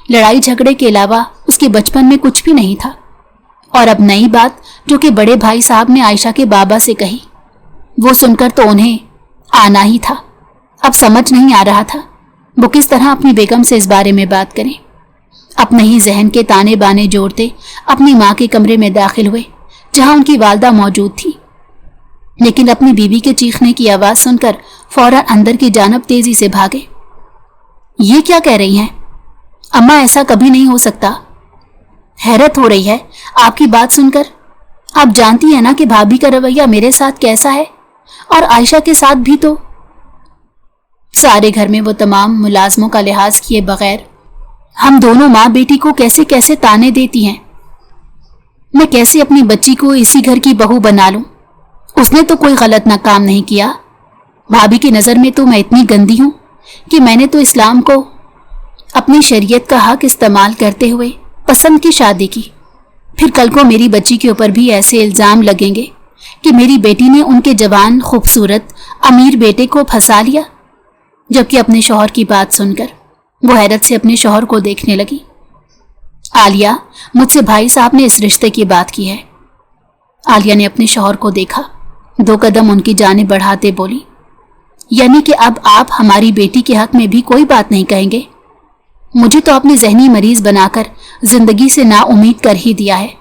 लड़ाई झगड़े के अलावा उसके बचपन में कुछ भी नहीं था। और अब नई बात जो कि बड़े भाई साहब ने आयशा के बाबा से कही, वो सुनकर तो उन्हें आना ही था। अब समझ नहीं आ रहा था वो किस तरह अपनी बेगम से इस बारे में बात करें। अपने ही जहन के ताने बाने जोड़ते अपनी माँ के कमरे में दाखिल हुए जहां उनकी वालदा मौजूद थी, लेकिन अपनी बीवी के चीखने की आवाज सुनकर फौरन अंदर की जानब तेजी से भागे। ये क्या कह रही हैं? अम्मा, ऐसा कभी नहीं हो सकता। हैरत हो रही है आपकी बात सुनकर। आप जानती हैं ना कि भाभी का रवैया मेरे साथ कैसा है, और आयशा के साथ भी। तो सारे घर में वो तमाम मुलाजमों का लिहाज किए बगैर हम दोनों माँ बेटी को कैसे कैसे ताने देती हैं। मैं कैसे अपनी बच्ची को इसी घर की बहू बना लूं? उसने तो कोई गलत ना काम नहीं किया। भाभी की नज़र में तो मैं इतनी गंदी हूं कि मैंने तो इस्लाम को अपनी शरीयत का हक इस्तेमाल करते हुए पसंद की शादी की। फिर कल को मेरी बच्ची के ऊपर भी ऐसे इल्ज़ाम लगेंगे कि मेरी बेटी ने उनके जवान खूबसूरत अमीर बेटे को फंसा लिया। जबकि अपने शौहर की बात सुनकर वो हैरत से अपने शौहर को देखने लगी। आलिया, मुझसे भाई साहब ने इस रिश्ते की बात की है। आलिया ने अपने शौहर को देखा, 2 कदम उनकी जानिब बढ़ाते बोली, यानी कि अब आप हमारी बेटी के हक में भी कोई बात नहीं कहेंगे? मुझे तो अपने जहनी मरीज बनाकर जिंदगी से नाउम्मीद कर ही दिया है।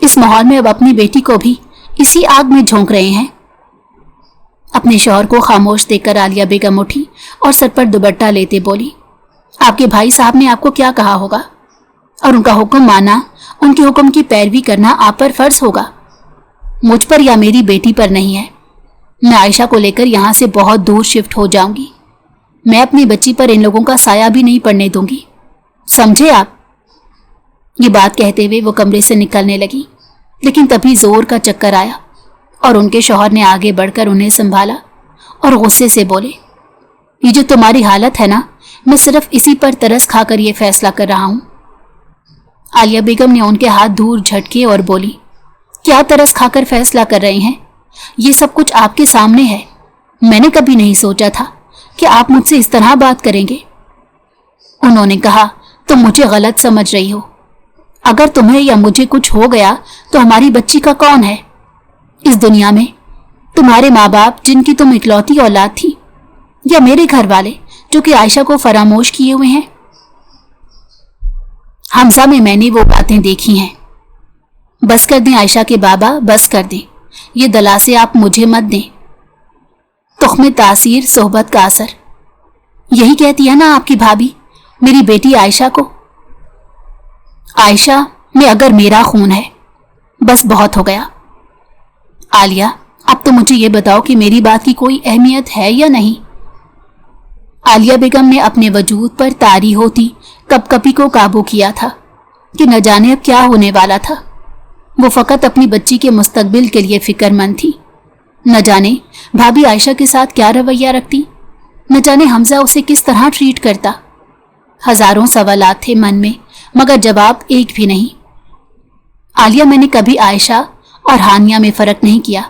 इस माहौल में अब अपनी बेटी को भी इसी आग में झोंक रहे हैं। अपने शौहर को खामोश देखकर आलिया बेगम उठी और सर पर दुपट्टा लेते बोली, आपके भाई साहब ने आपको क्या कहा होगा? और उनका हुक्म माना, उनके हुक्म की पैरवी करना आप पर फर्ज होगा, मुझ पर या मेरी बेटी पर नहीं है। मैं आयशा को लेकर यहाँ से बहुत दूर शिफ्ट हो जाऊंगी। मैं अपनी बच्ची पर इन लोगों का साया भी नहीं पड़ने दूंगी, समझे आप? ये बात कहते हुए वो कमरे से निकलने लगी, लेकिन तभी जोर का चक्कर आया और उनके शौहर ने आगे बढ़कर उन्हें संभाला और गुस्से से बोले, ये जो तुम्हारी हालत है ना, मैं सिर्फ इसी पर तरस खाकर ये फैसला कर रहा हूं। आलिया बेगम ने उनके हाथ दूर झटके और बोली, क्या तरस खाकर फैसला कर रहे हैं? ये सब कुछ आपके सामने है। मैंने कभी नहीं सोचा था कि आप मुझसे इस तरह बात करेंगे। उन्होंने कहा, तुम मुझे गलत समझ रही हो। अगर तुम्हें या मुझे कुछ हो गया तो हमारी बच्ची का कौन है इस दुनिया में? तुम्हारे माँ बाप जिनकी तुम इकलौती औलाद थी, या मेरे घर वाले जो कि आयशा को फरामोश किए हुए हैं? हमजा में मैंने वो बातें देखी हैं। बस कर दें आयशा के बाबा, बस कर दें। ये दलासे आप मुझे मत दें। तुख्मे तासीर सोहबत का असर, यही कहती है ना आपकी भाभी मेरी बेटी आयशा को। आयशा में अगर मेरा खून है, बस बहुत हो गया। आलिया, अब तो मुझे ये बताओ कि मेरी बात की कोई अहमियत है या नहीं? आलिया बेगम ने अपने वजूद पर तारी होती कपकपी को काबू किया था कि न जाने अब क्या होने वाला था। वो फकत अपनी बच्ची के मुस्तकबिल के लिए फिक्रमंद थी। न जाने भाभी आयशा के साथ क्या रवैया रखती, न जाने हमजा उसे किस तरह ट्रीट करता। हजारों सवालात थे मन में, मगर जवाब एक भी नहीं। आलिया, मैंने कभी आयशा और हानिया में फर्क नहीं किया,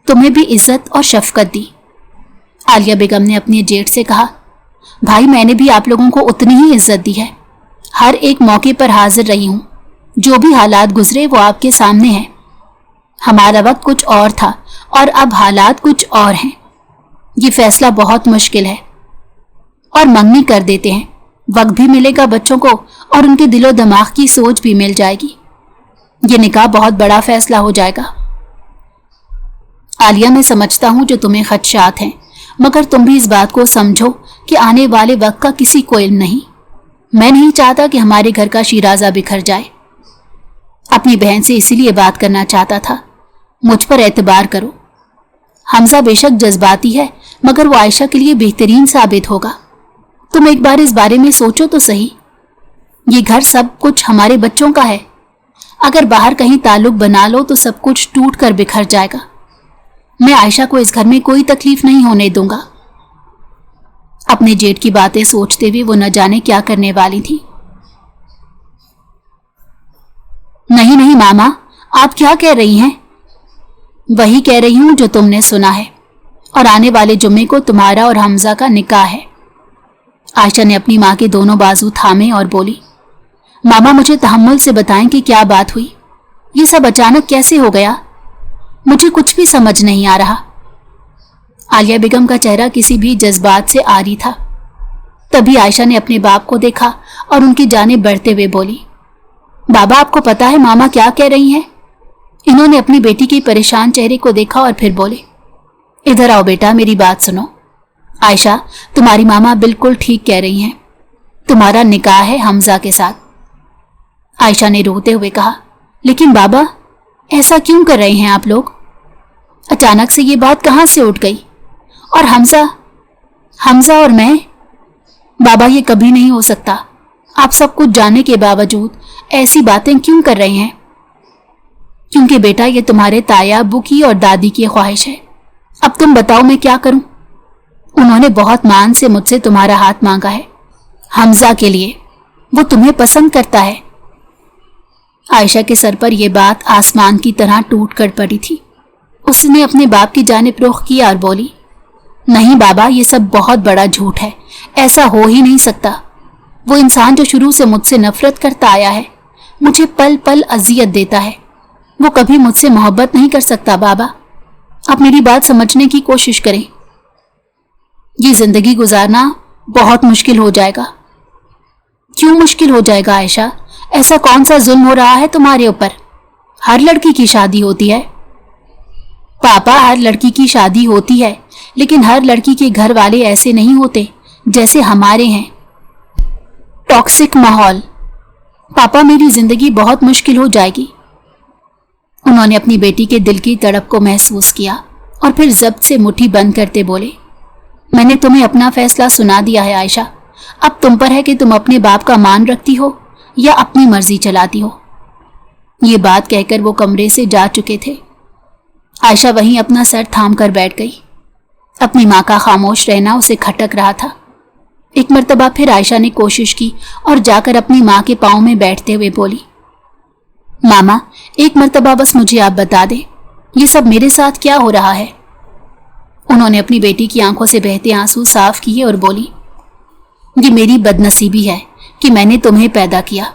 तुम्हें भी इज्जत और शफकत दी। आलिया बेगम ने अपने जेठ से कहा, भाई मैंने भी आप लोगों को उतनी ही इज्जत दी है। हर एक मौके पर हाजिर रही हूं। जो भी हालात गुजरे वो आपके सामने हैं। हमारा वक्त कुछ और था और अब हालात कुछ और हैं। ये फैसला बहुत मुश्किल है और मंगनी कर देते हैं। वक्त भी मिलेगा बच्चों को और उनके दिलो दिमाग की सोच भी मिल जाएगी। ये निकाह बहुत बड़ा फैसला हो जाएगा। आलिया, मैं समझता हूं जो तुम्हें खदशात हैं, मगर तुम भी इस बात को समझो कि आने वाले वक्त का किसी को इल्म नहीं। मैं नहीं चाहता कि हमारे घर का शीराजा बिखर जाए। अपनी बहन से इसीलिए बात करना चाहता था। मुझ पर एतबार करो। हमजा बेशक जज्बाती है, मगर वो आयशा के लिए बेहतरीन साबित होगा। तुम एक बार इस बारे में सोचो तो सही। ये घर सब कुछ हमारे बच्चों का है। अगर बाहर कहीं ताल्लुक बना लो तो सब कुछ टूट कर बिखर जाएगा। मैं आयशा को इस घर में कोई तकलीफ नहीं होने दूंगा। अपने जेठ की बातें सोचते हुए वो न जाने क्या करने वाली थी। नहीं नहीं मामा, आप क्या कह रही हैं? वही कह रही हूं जो तुमने सुना है, और आने वाले जुम्मे को तुम्हारा और हमजा का निकाह है। आयशा ने अपनी माँ के दोनों बाजू थामे और बोली, मामा मुझे तहम्मुल से बताएं कि क्या बात हुई। ये सब अचानक कैसे हो गया? मुझे कुछ भी समझ नहीं आ रहा। आलिया बेगम का चेहरा किसी भी जज्बात से आरी था। तभी आयशा ने अपने बाप को देखा और उनकी जानिब बढ़ते हुए बोली, बाबा आपको पता है मामा क्या कह रही हैं? इन्होंने अपनी बेटी के परेशान चेहरे को देखा और फिर बोले, इधर आओ बेटा, मेरी बात सुनो। आयशा, तुम्हारी मामा बिल्कुल ठीक कह रही हैं। तुम्हारा निकाह है हमजा के साथ। आयशा ने रोते हुए कहा, लेकिन बाबा ऐसा क्यों कर रहे हैं आप लोग? अचानक से ये बात कहाँ से उठ गई? और हमजा और मैं? बाबा ये कभी नहीं हो सकता। आप सब कुछ जानने के बावजूद ऐसी बातें क्यों कर रहे हैं? क्योंकि बेटा ये तुम्हारे ताया अब्बू की और दादी की ख्वाहिश है। अब तुम बताओ मैं क्या करूं? उन्होंने बहुत मान से मुझसे तुम्हारा हाथ मांगा है हमजा के लिए। वो तुम्हें पसंद करता है। आयशा के सर पर यह बात आसमान की तरह टूट कर पड़ी थी। उसने अपने बाप की जानिब रुख किया और बोली, नहीं बाबा, ये सब बहुत बड़ा झूठ है। ऐसा हो ही नहीं सकता। वो इंसान जो शुरू से मुझसे नफरत करता आया है, मुझे पल पल अजियत देता है, वो कभी मुझसे मोहब्बत नहीं कर सकता। बाबा आप मेरी बात समझने की कोशिश करें। ये जिंदगी गुजारना बहुत मुश्किल हो जाएगा। क्यों मुश्किल हो जाएगा आयशा? ऐसा कौन सा जुल्म हो रहा है तुम्हारे ऊपर? हर लड़की की शादी होती है। पापा, हर लड़की की शादी होती है, लेकिन हर लड़की के घर वाले ऐसे नहीं होते जैसे हमारे हैं। टॉक्सिक माहौल। पापा मेरी जिंदगी बहुत मुश्किल हो जाएगी। उन्होंने अपनी बेटी के दिल की तड़प को महसूस किया और फिर जब्त से मुट्ठी बंद करते बोले, मैंने तुम्हें अपना फैसला सुना दिया है आयशा। अब तुम पर है कि तुम अपने बाप का मान रखती हो या अपनी मर्जी चलाती हो। ये बात कहकर वो कमरे से जा चुके थे। आयशा वहीं अपना सर थाम कर बैठ गई। अपनी माँ का खामोश रहना उसे खटक रहा था। एक मर्तबा फिर आयशा ने कोशिश की और जाकर अपनी माँ के पाँव में बैठते हुए बोली, मामा एक मर्तबा बस मुझे आप बता दें, ये सब मेरे साथ क्या हो रहा है? उन्होंने अपनी बेटी की आंखों से बहते आंसू साफ किए और बोली, ये मेरी बदनसीबी है कि मैंने तुम्हें पैदा किया।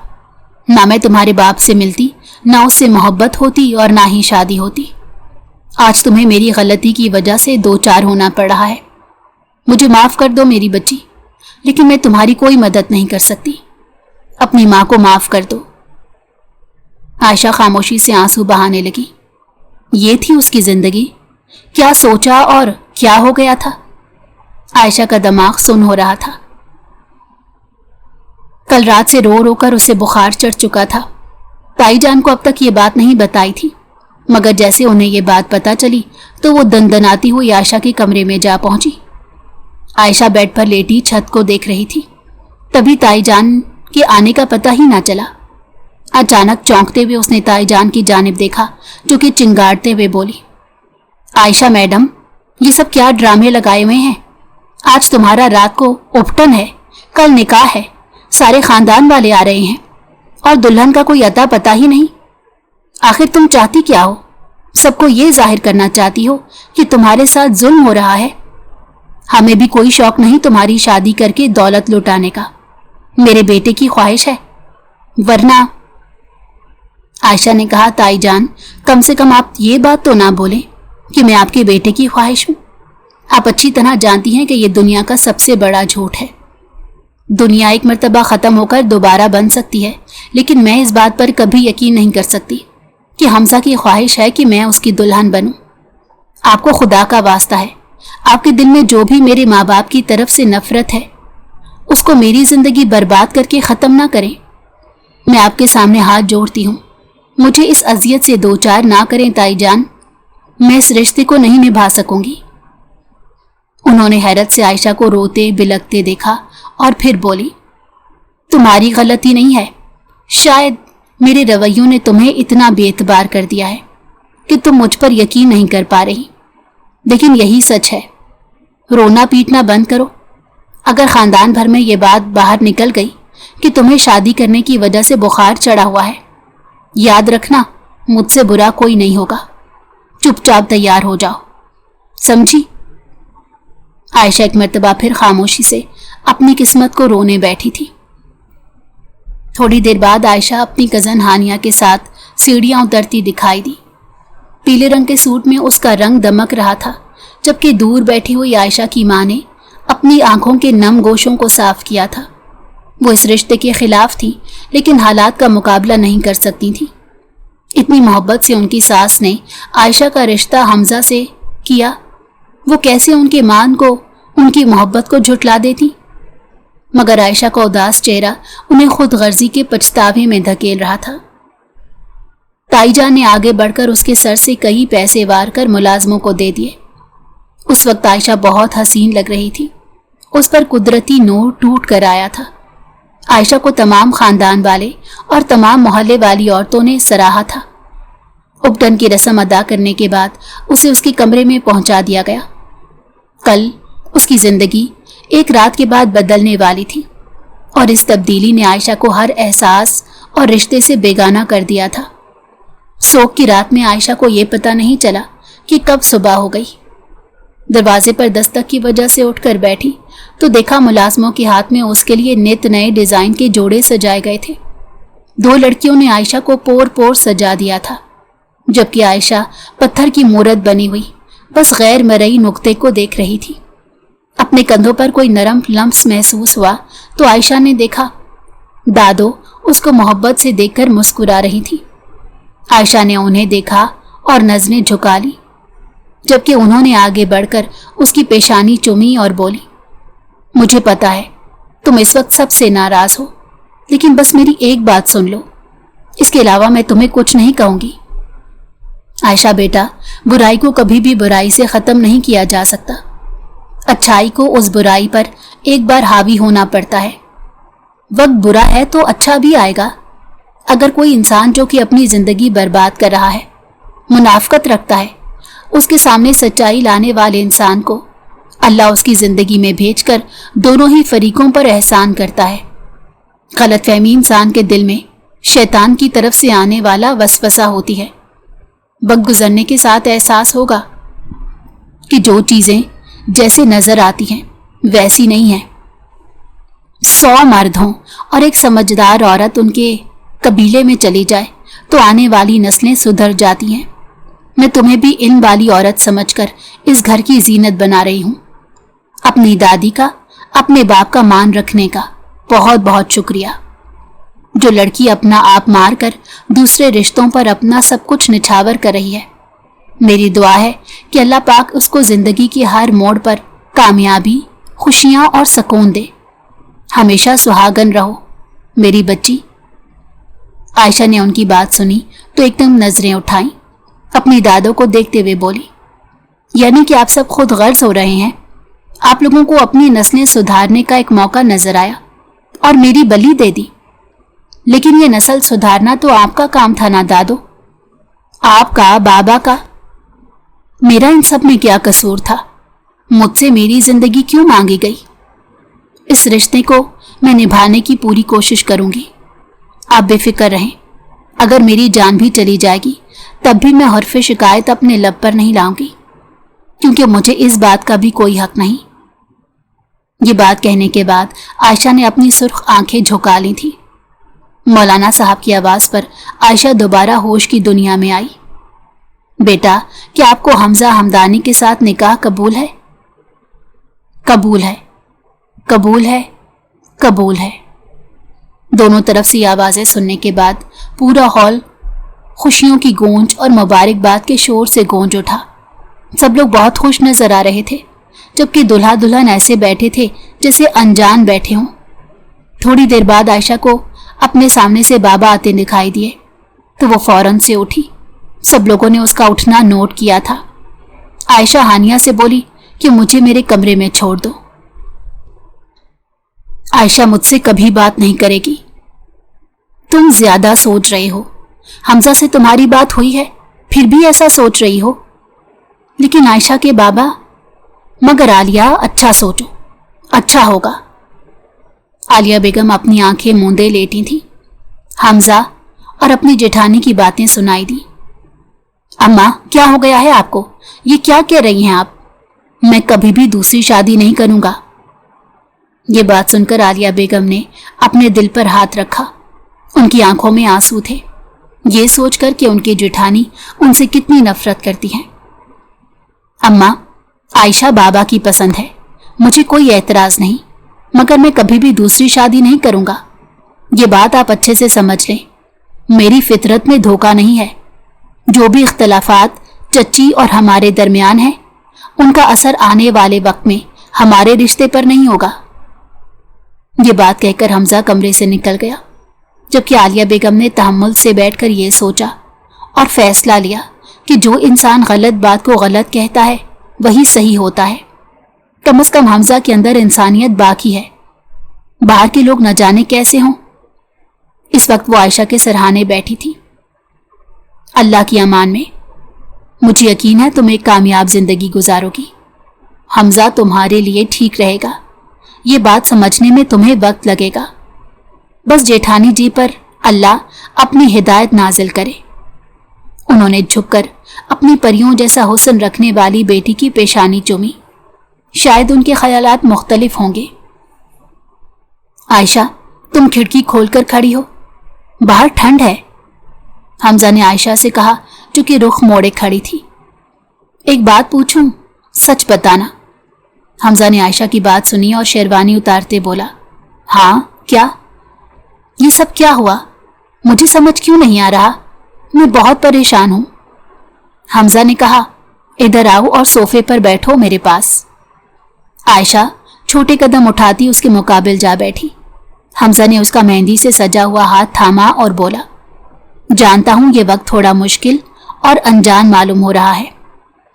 ना मैं तुम्हारे बाप से मिलती, ना उससे मोहब्बत होती और ना ही शादी होती। आज तुम्हें मेरी गलती की वजह से दो चार होना पड़ रहा है। मुझे माफ कर दो मेरी बच्ची, लेकिन मैं तुम्हारी कोई मदद नहीं कर सकती। अपनी माँ को माफ कर दो। आयशा खामोशी से आंसू बहाने लगी। ये थी उसकी जिंदगी। क्या सोचा और क्या हो गया था? आयशा का दिमाग सुन्न हो रहा था। कल रात से रो रो कर उसे बुखार चढ़ चुका था। ताई जान को अब तक ये बात नहीं बताई थी, मगर जैसे उन्हें ये बात पता चली तो वो दनदनाती हुई आयशा के कमरे में जा पहुंची। आयशा बेड पर लेटी छत को देख रही थी। तभी ताई जान के आने का पता ही ना चला। अचानक चौंकते हुए उसने ताई जान की जानिब देखा, जो कि चिंगारते हुए बोली, आयशा मैडम, ये सब क्या ड्रामे लगाए हुए हैं? आज तुम्हारा रात को उपटन है, कल निकाह है, सारे खानदान वाले आ रहे हैं और दुल्हन का कोई अता पता ही नहीं। आखिर तुम चाहती क्या हो? सबको ये जाहिर करना चाहती हो कि तुम्हारे साथ जुल्म हो रहा है। हमें भी कोई शौक नहीं तुम्हारी शादी करके दौलत लुटाने का। मेरे बेटे की ख्वाहिश है, वरना। आयशा ने कहा, ताई जान, कम से कम आप ये बात तो ना बोलें कि मैं आपके बेटे की ख्वाहिश हूं। आप अच्छी तरह जानती हैं कि यह दुनिया का सबसे बड़ा झूठ है। दुनिया एक मर्तबा ख़त्म होकर दोबारा बन सकती है, लेकिन मैं इस बात पर कभी यकीन नहीं कर सकती कि हमजा की ख्वाहिश है कि मैं उसकी दुल्हन बनूं। आपको खुदा का वास्ता है, आपके दिल में जो भी मेरे माँ बाप की तरफ से नफरत है, उसको मेरी जिंदगी बर्बाद करके ख़त्म ना करें। मैं आपके सामने हाथ जोड़ती हूँ, मुझे इस अजियत से दो चार ना करें ताई जान। मैं इस रिश्ते को नहीं निभा सकूंगी। उन्होंने हैरत से आयशा को रोते बिलखते देखा और फिर बोली, तुम्हारी गलती नहीं है। शायद मेरे रवैयों ने तुम्हें इतना बेएतबार कर दिया है कि तुम मुझ पर यकीन नहीं कर पा रही, लेकिन यही सच है। रोना पीटना बंद करो। अगर खानदान भर में ये बात बाहर निकल गई कि तुम्हें शादी करने की वजह से बुखार चढ़ा हुआ है, याद रखना मुझसे बुरा कोई नहीं होगा। चुपचाप तैयार हो जाओ, समझी? आयशा एक मर्तबा फिर खामोशी से अपनी किस्मत को रोने बैठी थी। थोड़ी देर बाद आयशा अपनी कज़न हानिया के साथ सीढ़ियां उतरती दिखाई दी। पीले रंग के सूट में उसका रंग दमक रहा था, जबकि दूर बैठी हुई आयशा की माँ ने अपनी आंखों के नम गोशों को साफ किया था। वो इस रिश्ते के खिलाफ थी, लेकिन हालात का मुकाबला नहीं कर सकती थी। इतनी मोहब्बत से उनकी सास ने आयशा का रिश्ता हमजा से किया, वो कैसे उनके मान को, उनकी मोहब्बत को झुठला देती। मगर आयशा का उदास चेहरा उन्हें खुद गर्जी के पछतावे में धकेल रहा था। ताईजान ने आगे बढ़कर उसके सर से कई पैसे वार कर मुलाजमों को दे दिए। उस वक्त आयशा बहुत हसीन लग रही थी। उस पर कुदरती नूर टूट कर आया था। आयशा को तमाम खानदान वाले और तमाम मोहल्ले वाली औरतों ने सराहा था। उपटन की रस्म अदा करने के बाद उसे उसके कमरे में पहुंचा दिया गया। कल उसकी जिंदगी एक रात के बाद बदलने वाली थी और इस तब्दीली ने आयशा को हर एहसास और रिश्ते से बेगाना कर दिया था। सोग की रात में आयशा को यह पता नहीं चला कि कब सुबह हो गई। दरवाजे पर दस्तक की वजह से उठकर बैठी तो देखा मुलाजमों के हाथ में उसके लिए नित नए डिजाइन के जोड़े सजाए गए थे। 2 लड़कियों ने आयशा को पोर पोर सजा दिया था, जबकि आयशा पत्थर की मूरत बनी हुई बस गैर मरई नुक्ते को देख रही थी। अपने कंधों पर कोई नरम लम्स महसूस हुआ तो आयशा ने देखा दादो उसको मोहब्बत से देखकर मुस्कुरा रही थी। आयशा ने उन्हें देखा और नजरें झुका ली, जबकि उन्होंने आगे बढ़कर उसकी पेशानी चूमी और बोली, मुझे पता है तुम इस वक्त सबसे नाराज हो, लेकिन बस मेरी एक बात सुन लो, इसके अलावा मैं तुम्हें कुछ नहीं कहूंगी। आयशा बेटा, बुराई को कभी भी बुराई से खत्म नहीं किया जा सकता। अच्छाई को उस बुराई पर एक बार हावी होना पड़ता है। वक्त बुरा है तो अच्छा भी आएगा। अगर कोई इंसान जो कि अपनी जिंदगी बर्बाद कर रहा है, मुनाफकत रखता है, उसके सामने सच्चाई लाने वाले इंसान को अल्लाह उसकी जिंदगी में भेजकर दोनों ही फरीकों पर एहसान करता है। गलतफहमी इंसान के दिल में शैतान की तरफ से आने वाला वसवसा होती है। वक्त गुजरने के साथ एहसास होगा कि जो चीजें जैसे नजर आती हैं वैसी नहीं है। 100 मर्द हों और एक समझदार औरत उनके कबीले में चली जाए तो आने वाली नस्लें सुधर जाती हैं। मैं तुम्हें भी इल्म वाली औरत समझकर इस घर की जीनत बना रही हूँ। अपनी दादी का, अपने बाप का मान रखने का बहुत बहुत शुक्रिया। जो लड़की अपना आप मार कर दूसरे रिश्तों पर अपना सब कुछ निछावर कर रही है, मेरी दुआ है कि अल्लाह पाक उसको जिंदगी के हर मोड़ पर कामयाबी, खुशियाँ और सुकून दे। हमेशा सुहागन रहो मेरी बच्ची। आयशा ने उनकी बात सुनी तो एकदम नजरें उठाई, अपनी दादों को देखते हुए बोली, यानी कि आप सब खुद गर्ज हो रहे हैं। आप लोगों को अपनी नस्लें सुधारने का एक मौका नजर आया और मेरी बलि दे दी, लेकिन ये नस्ल सुधारना तो आपका काम था ना दादो, आपका, बाबा का। मेरा इन सब में क्या कसूर था? मुझसे मेरी जिंदगी क्यों मांगी गई? इस रिश्ते को मैं निभाने की पूरी कोशिश करूंगी। आप बेफिक्र रहें, अगर मेरी जान भी चली जाएगी तब भी मैं हर्फ शिकायत अपने लब पर नहीं लाऊंगी, क्योंकि मुझे इस बात का भी कोई हक नहीं। ये बात कहने के बाद आयशा ने अपनी सुर्ख आंखें झुका ली थी। मौलाना साहब की आवाज पर आयशा दोबारा होश की दुनिया में आई। बेटा, क्या आपको हमजा हमदानी के साथ निकाह कबूल है? कबूल है, कबूल है, कबूल है। दोनों तरफ से आवाजें सुनने के बाद पूरा हॉल खुशियों की गूंज और मुबारकबाद के शोर से गूंज उठा। सब लोग बहुत खुश नजर आ रहे थे, जबकि दुल्हा दुल्हन ऐसे बैठे थे जैसे अनजान बैठे हों। थोड़ी देर बाद आयशा को अपने सामने से बाबा आते दिखाई दिए तो वो फौरन से उठी। सब लोगों ने उसका उठना नोट किया था। आयशा हानिया से बोली कि मुझे मेरे कमरे में छोड़ दो। आयशा मुझसे कभी बात नहीं करेगी। तुम ज्यादा सोच रहे हो। हमजा से तुम्हारी बात हुई है, फिर भी ऐसा सोच रही हो। लेकिन आयशा के बाबा, मगर आलिया अच्छा सोचो, अच्छा होगा। आलिया बेगम अपनी आंखें मूंदे लेटी थी। हमजा और अपनी जेठानी की बातें सुनाई दी। अम्मा, क्या हो गया है आपको? ये क्या कह रही हैं आप? मैं कभी भी दूसरी शादी नहीं करूंगा। ये बात सुनकर आलिया बेगम ने अपने दिल पर हाथ रखा। उनकी आंखों में आंसू थे, ये सोचकर कि उनकी जेठानी उनसे कितनी नफरत करती हैं। अम्मा, आयशा बाबा की पसंद है, मुझे कोई एतराज नहीं, मगर मैं कभी भी दूसरी शादी नहीं करूंगा। ये बात आप अच्छे से समझ लें, मेरी फितरत में धोखा नहीं है। जो भी इख्तलाफात चच्ची और हमारे दरमियान है, उनका असर आने वाले वक्त में हमारे रिश्ते पर नहीं होगा। ये बात कहकर हमजा कमरे से निकल गया, जबकि आलिया बेगम ने तहम्मुल से बैठकर ये सोचा और फैसला लिया कि जो इंसान गलत बात को गलत कहता है वही सही होता है। कम से कम हमजा के अंदर इंसानियत बाकी है, बाहर के लोग न जाने कैसे हों। इस वक्त वो आयशा के सरहाने बैठी थी। अल्लाह की अमान में, मुझे यकीन है तुम एक कामयाब जिंदगी गुजारोगी। हमजा तुम्हारे लिए ठीक रहेगा, ये बात समझने में तुम्हें वक्त लगेगा। बस जेठानी जी पर अल्लाह अपनी हिदायत नाजिल करे। उन्होंने झुककर अपनी परियों जैसा हुस्न रखने वाली बेटी की पेशानी चूमी। शायद उनके ख्यालात मुख्तलिफ होंगे। आयशा, तुम खिड़की खोलकर खड़ी हो, बाहर ठंड है, हमजा ने आयशा से कहा, जो कि रुख मोड़े खड़ी थी। एक बात पूछूं, सच बताना। हमजा ने आयशा की बात सुनी और शेरवानी उतारते बोला, हाँ क्या? ये सब क्या हुआ? मुझे समझ क्यों नहीं आ रहा? मैं बहुत परेशान हूं। हमजा ने कहा, इधर आओ और सोफे पर बैठो मेरे पास। आयशा छोटे कदम उठाती उसके मुकाबिल जा बैठी। हमजा ने उसका मेहंदी से सजा हुआ हाथ थामा और बोला, जानता हूं ये वक्त थोड़ा मुश्किल और अनजान मालूम हो रहा है,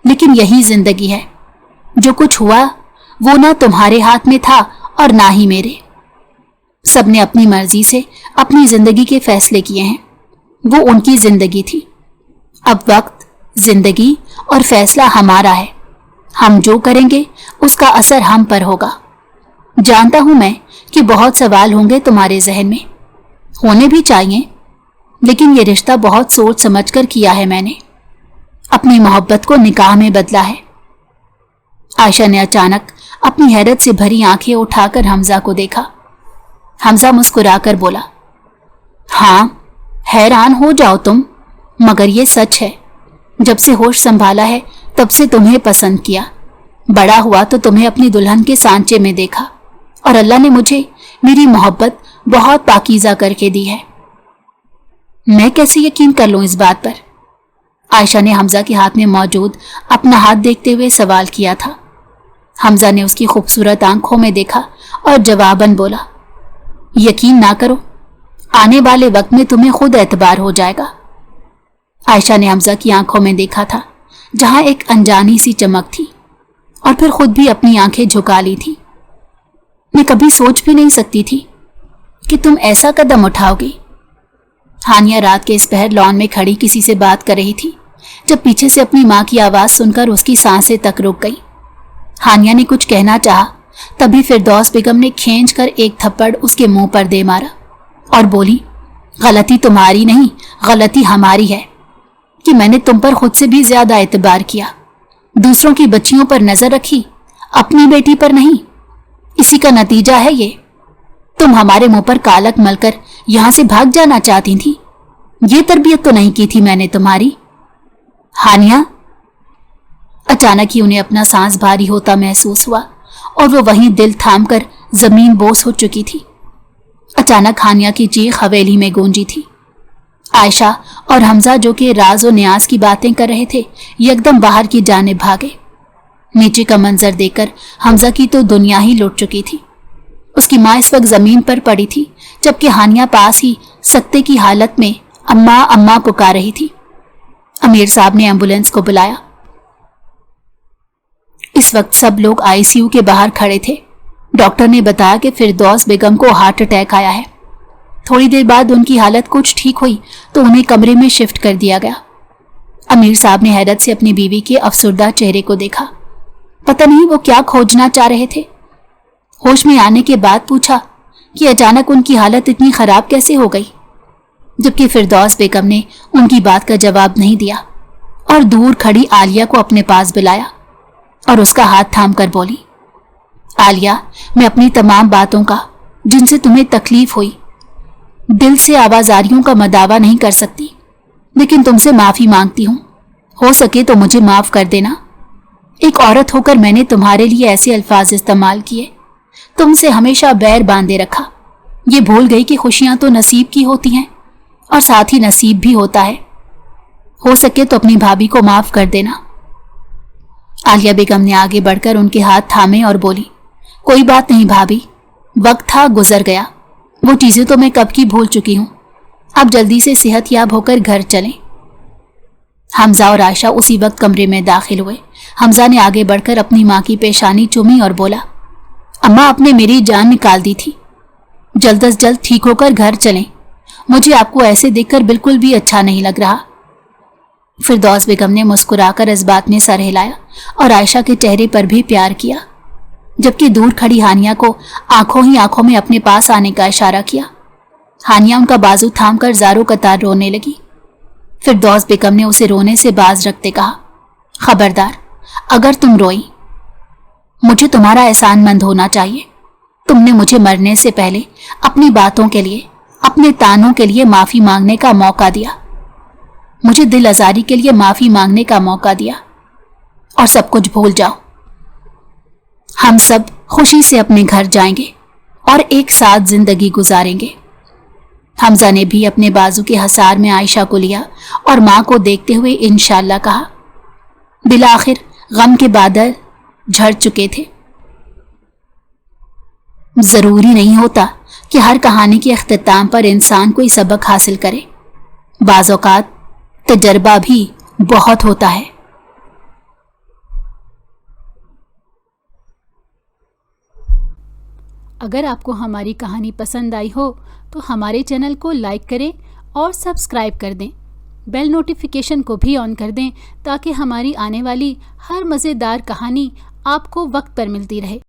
लेकिन यही जिंदगी है। जो कुछ हुआ वो ना तुम्हारे हाथ में था और ना ही मेरे। सबने अपनी मर्जी से अपनी जिंदगी के फैसले किए हैं, वो उनकी जिंदगी थी। अब वक्त, जिंदगी और फैसला हमारा है। हम जो करेंगे उसका असर हम पर होगा। जानता हूं मैं कि बहुत सवाल होंगे तुम्हारे जहन में, होने भी चाहिए, लेकिन ये रिश्ता बहुत सोच समझकर किया है मैंने। अपनी मोहब्बत को निकाह में बदला है। आयशा ने अचानक अपनी हैरत से भरी आंखें उठाकर हमजा को देखा। हमजा मुस्कुराकर बोला, हाँ हैरान हो जाओ तुम, मगर ये सच है। जब से होश संभाला है तब से तुम्हें पसंद किया। बड़ा हुआ तो तुम्हें अपनी दुल्हन के सांचे में देखा और अल्लाह ने मुझे मेरी मोहब्बत बहुत पाकीज़ा करके दी है। मैं कैसे यकीन कर लूं इस बात पर? आयशा ने हमजा के हाथ में मौजूद अपना हाथ देखते हुए सवाल किया था। हमजा ने उसकी खूबसूरत आंखों में देखा और जवाबन बोला, यकीन ना करो, आने वाले वक्त में तुम्हें खुद एतबार हो जाएगा। आयशा ने हमजा की आंखों में देखा था, जहां एक अनजानी सी चमक थी, और फिर खुद भी अपनी आंखें झुका ली थी। मैं कभी सोच भी नहीं सकती थी कि तुम ऐसा कदम उठाओगी। हानिया रात के इस पहर लॉन में खड़ी किसी से बात कर रही थी, जब पीछे से अपनी मां की आवाज सुनकर उसकी सांसें तक रुक गई। हानिया ने कुछ कहना चाहा, तभी फिरदौस बेगम ने खींचकर एक थप्पड़ उसके मुंह पर दे मारा और बोली, गलती तुम्हारी नहीं, गलती हमारी है कि मैंने तुम पर खुद से भी ज्यादा एतबार किया। दूसरों की बच्चियों पर नजर रखी, अपनी बेटी पर नहीं। इसी का नतीजा है ये। तुम हमारे मुंह पर कालक मलकर यहां से भाग जाना चाहती थी। ये तरबियत तो नहीं की थी मैंने तुम्हारी। हानिया, अचानक ही उन्हें अपना सांस भारी होता महसूस हुआ और वो वहीं दिल थामकर जमीन बोस हो चुकी थी। अचानक हानिया की चीख हवेली में गूंजी थी। आयशा और हमजा, जो कि राज और न्याज की बातें कर रहे थे, एकदम बाहर की जानिब भागे। नीचे का मंजर देखकर हमजा की तो दुनिया ही लुट चुकी थी। उसकी माँ इस वक्त जमीन पर पड़ी थी, जबकि हानिया पास ही सकते की हालत में अम्मा अम्मा पुकार रही थी। अमीर साहब ने एम्बुलेंस को बुलाया। इस वक्त सब लोग आईसीयू के बाहर खड़े थे। डॉक्टर ने बताया कि फिरदौस बेगम को हार्ट अटैक आया है। थोड़ी देर बाद उनकी हालत कुछ ठीक हुई तो उन्हें कमरे में शिफ्ट कर दिया गया। अमीर साहब ने हैरत से अपनी बीवी के अफसुर्दा चेहरे को देखा। पता नहीं वो क्या खोजना चाह रहे थे। होश में आने के बाद पूछा कि अचानक उनकी हालत इतनी खराब कैसे हो गई, जबकि फिरदौस बेगम ने उनकी बात का जवाब नहीं दिया और दूर खड़ी आलिया को अपने पास बुलाया और उसका हाथ थाम कर बोली, आलिया, मैं अपनी तमाम बातों का जिनसे तुम्हें तकलीफ हुई दिल से आवाजारियों का मदावा नहीं कर सकती, लेकिन तुमसे माफी मांगती हूं। हो सके तो मुझे माफ कर देना। ایک عورت ہو کر میں نے تمہارے لیے ایسے الفاظ استعمال کیے، تم سے ہمیشہ بیر باندھے رکھا، یہ بھول گئی کہ خوشیاں تو نصیب کی ہوتی ہیں اور ساتھ ہی نصیب بھی ہوتا ہے۔ ہو سکے تو اپنی بھابھی کو معاف کر دینا۔ عالیہ بیگم نے آگے بڑھ کر ان کے ہاتھ تھامے اور بولی، کوئی بات نہیں بھابھی، وقت تھا گزر گیا، وہ چیزیں تو میں کب کی بھول چکی ہوں، اب جلدی سے صحت یاب ہو کر گھر چلیں۔ حمزہ اور عائشہ اسی وقت کمرے میں داخل ہوئے۔ حمزہ نے آگے بڑھ کر اپنی ماں کی پیشانی چومی اور بولا، اماں آپ نے میری جان نکال دی تھی، جلد از جلد ٹھیک ہو کر گھر چلیں، مجھے آپ کو ایسے دیکھ کر بالکل بھی اچھا نہیں لگ رہا۔ فردوس بیگم نے مسکرا کر اس بات میں سر ہلایا اور عائشہ کے چہرے پر بھی پیار کیا، جبکہ دور کھڑی ہانیہ کو آنکھوں ہی آنکھوں میں اپنے پاس آنے کا اشارہ کیا۔ ہانیہ ان کا بازو تھام کر زاروں قطار رونے لگی۔ فردوس بیگم نے اسے رونے سے باز رکھتے کہا، خبردار، اگر تم روئی، مجھے تمہارا احسان مند ہونا چاہیے، تم نے مجھے مرنے سے پہلے اپنی باتوں کے لیے، اپنے تانوں کے لیے معافی مانگنے کا موقع دیا، مجھے دل آزاری کے لیے معافی مانگنے کا موقع دیا، اور سب کچھ بھول جاؤ، ہم سب خوشی سے اپنے گھر جائیں گے اور ایک ساتھ زندگی گزاریں گے۔ حمزہ نے بھی اپنے بازو کے حصار میں عائشہ کو لیا اور ماں کو دیکھتے ہوئے انشاءاللہ کہا۔ بالآخر غم کے بادل جھڑ چکے تھے۔ ضروری نہیں ہوتا کہ ہر کہانی کے اختتام پر انسان کوئی سبق حاصل کرے، بعض اوقات تجربہ بھی بہت ہوتا ہے۔ اگر آپ کو ہماری کہانی پسند آئی ہو تو ہمارے چینل کو لائک کریں اور سبسکرائب کر دیں، بیل نوٹیفیکیشن کو بھی آن کر دیں تاکہ ہماری آنے والی ہر مزیدار کہانی آپ کو وقت پر ملتی رہے۔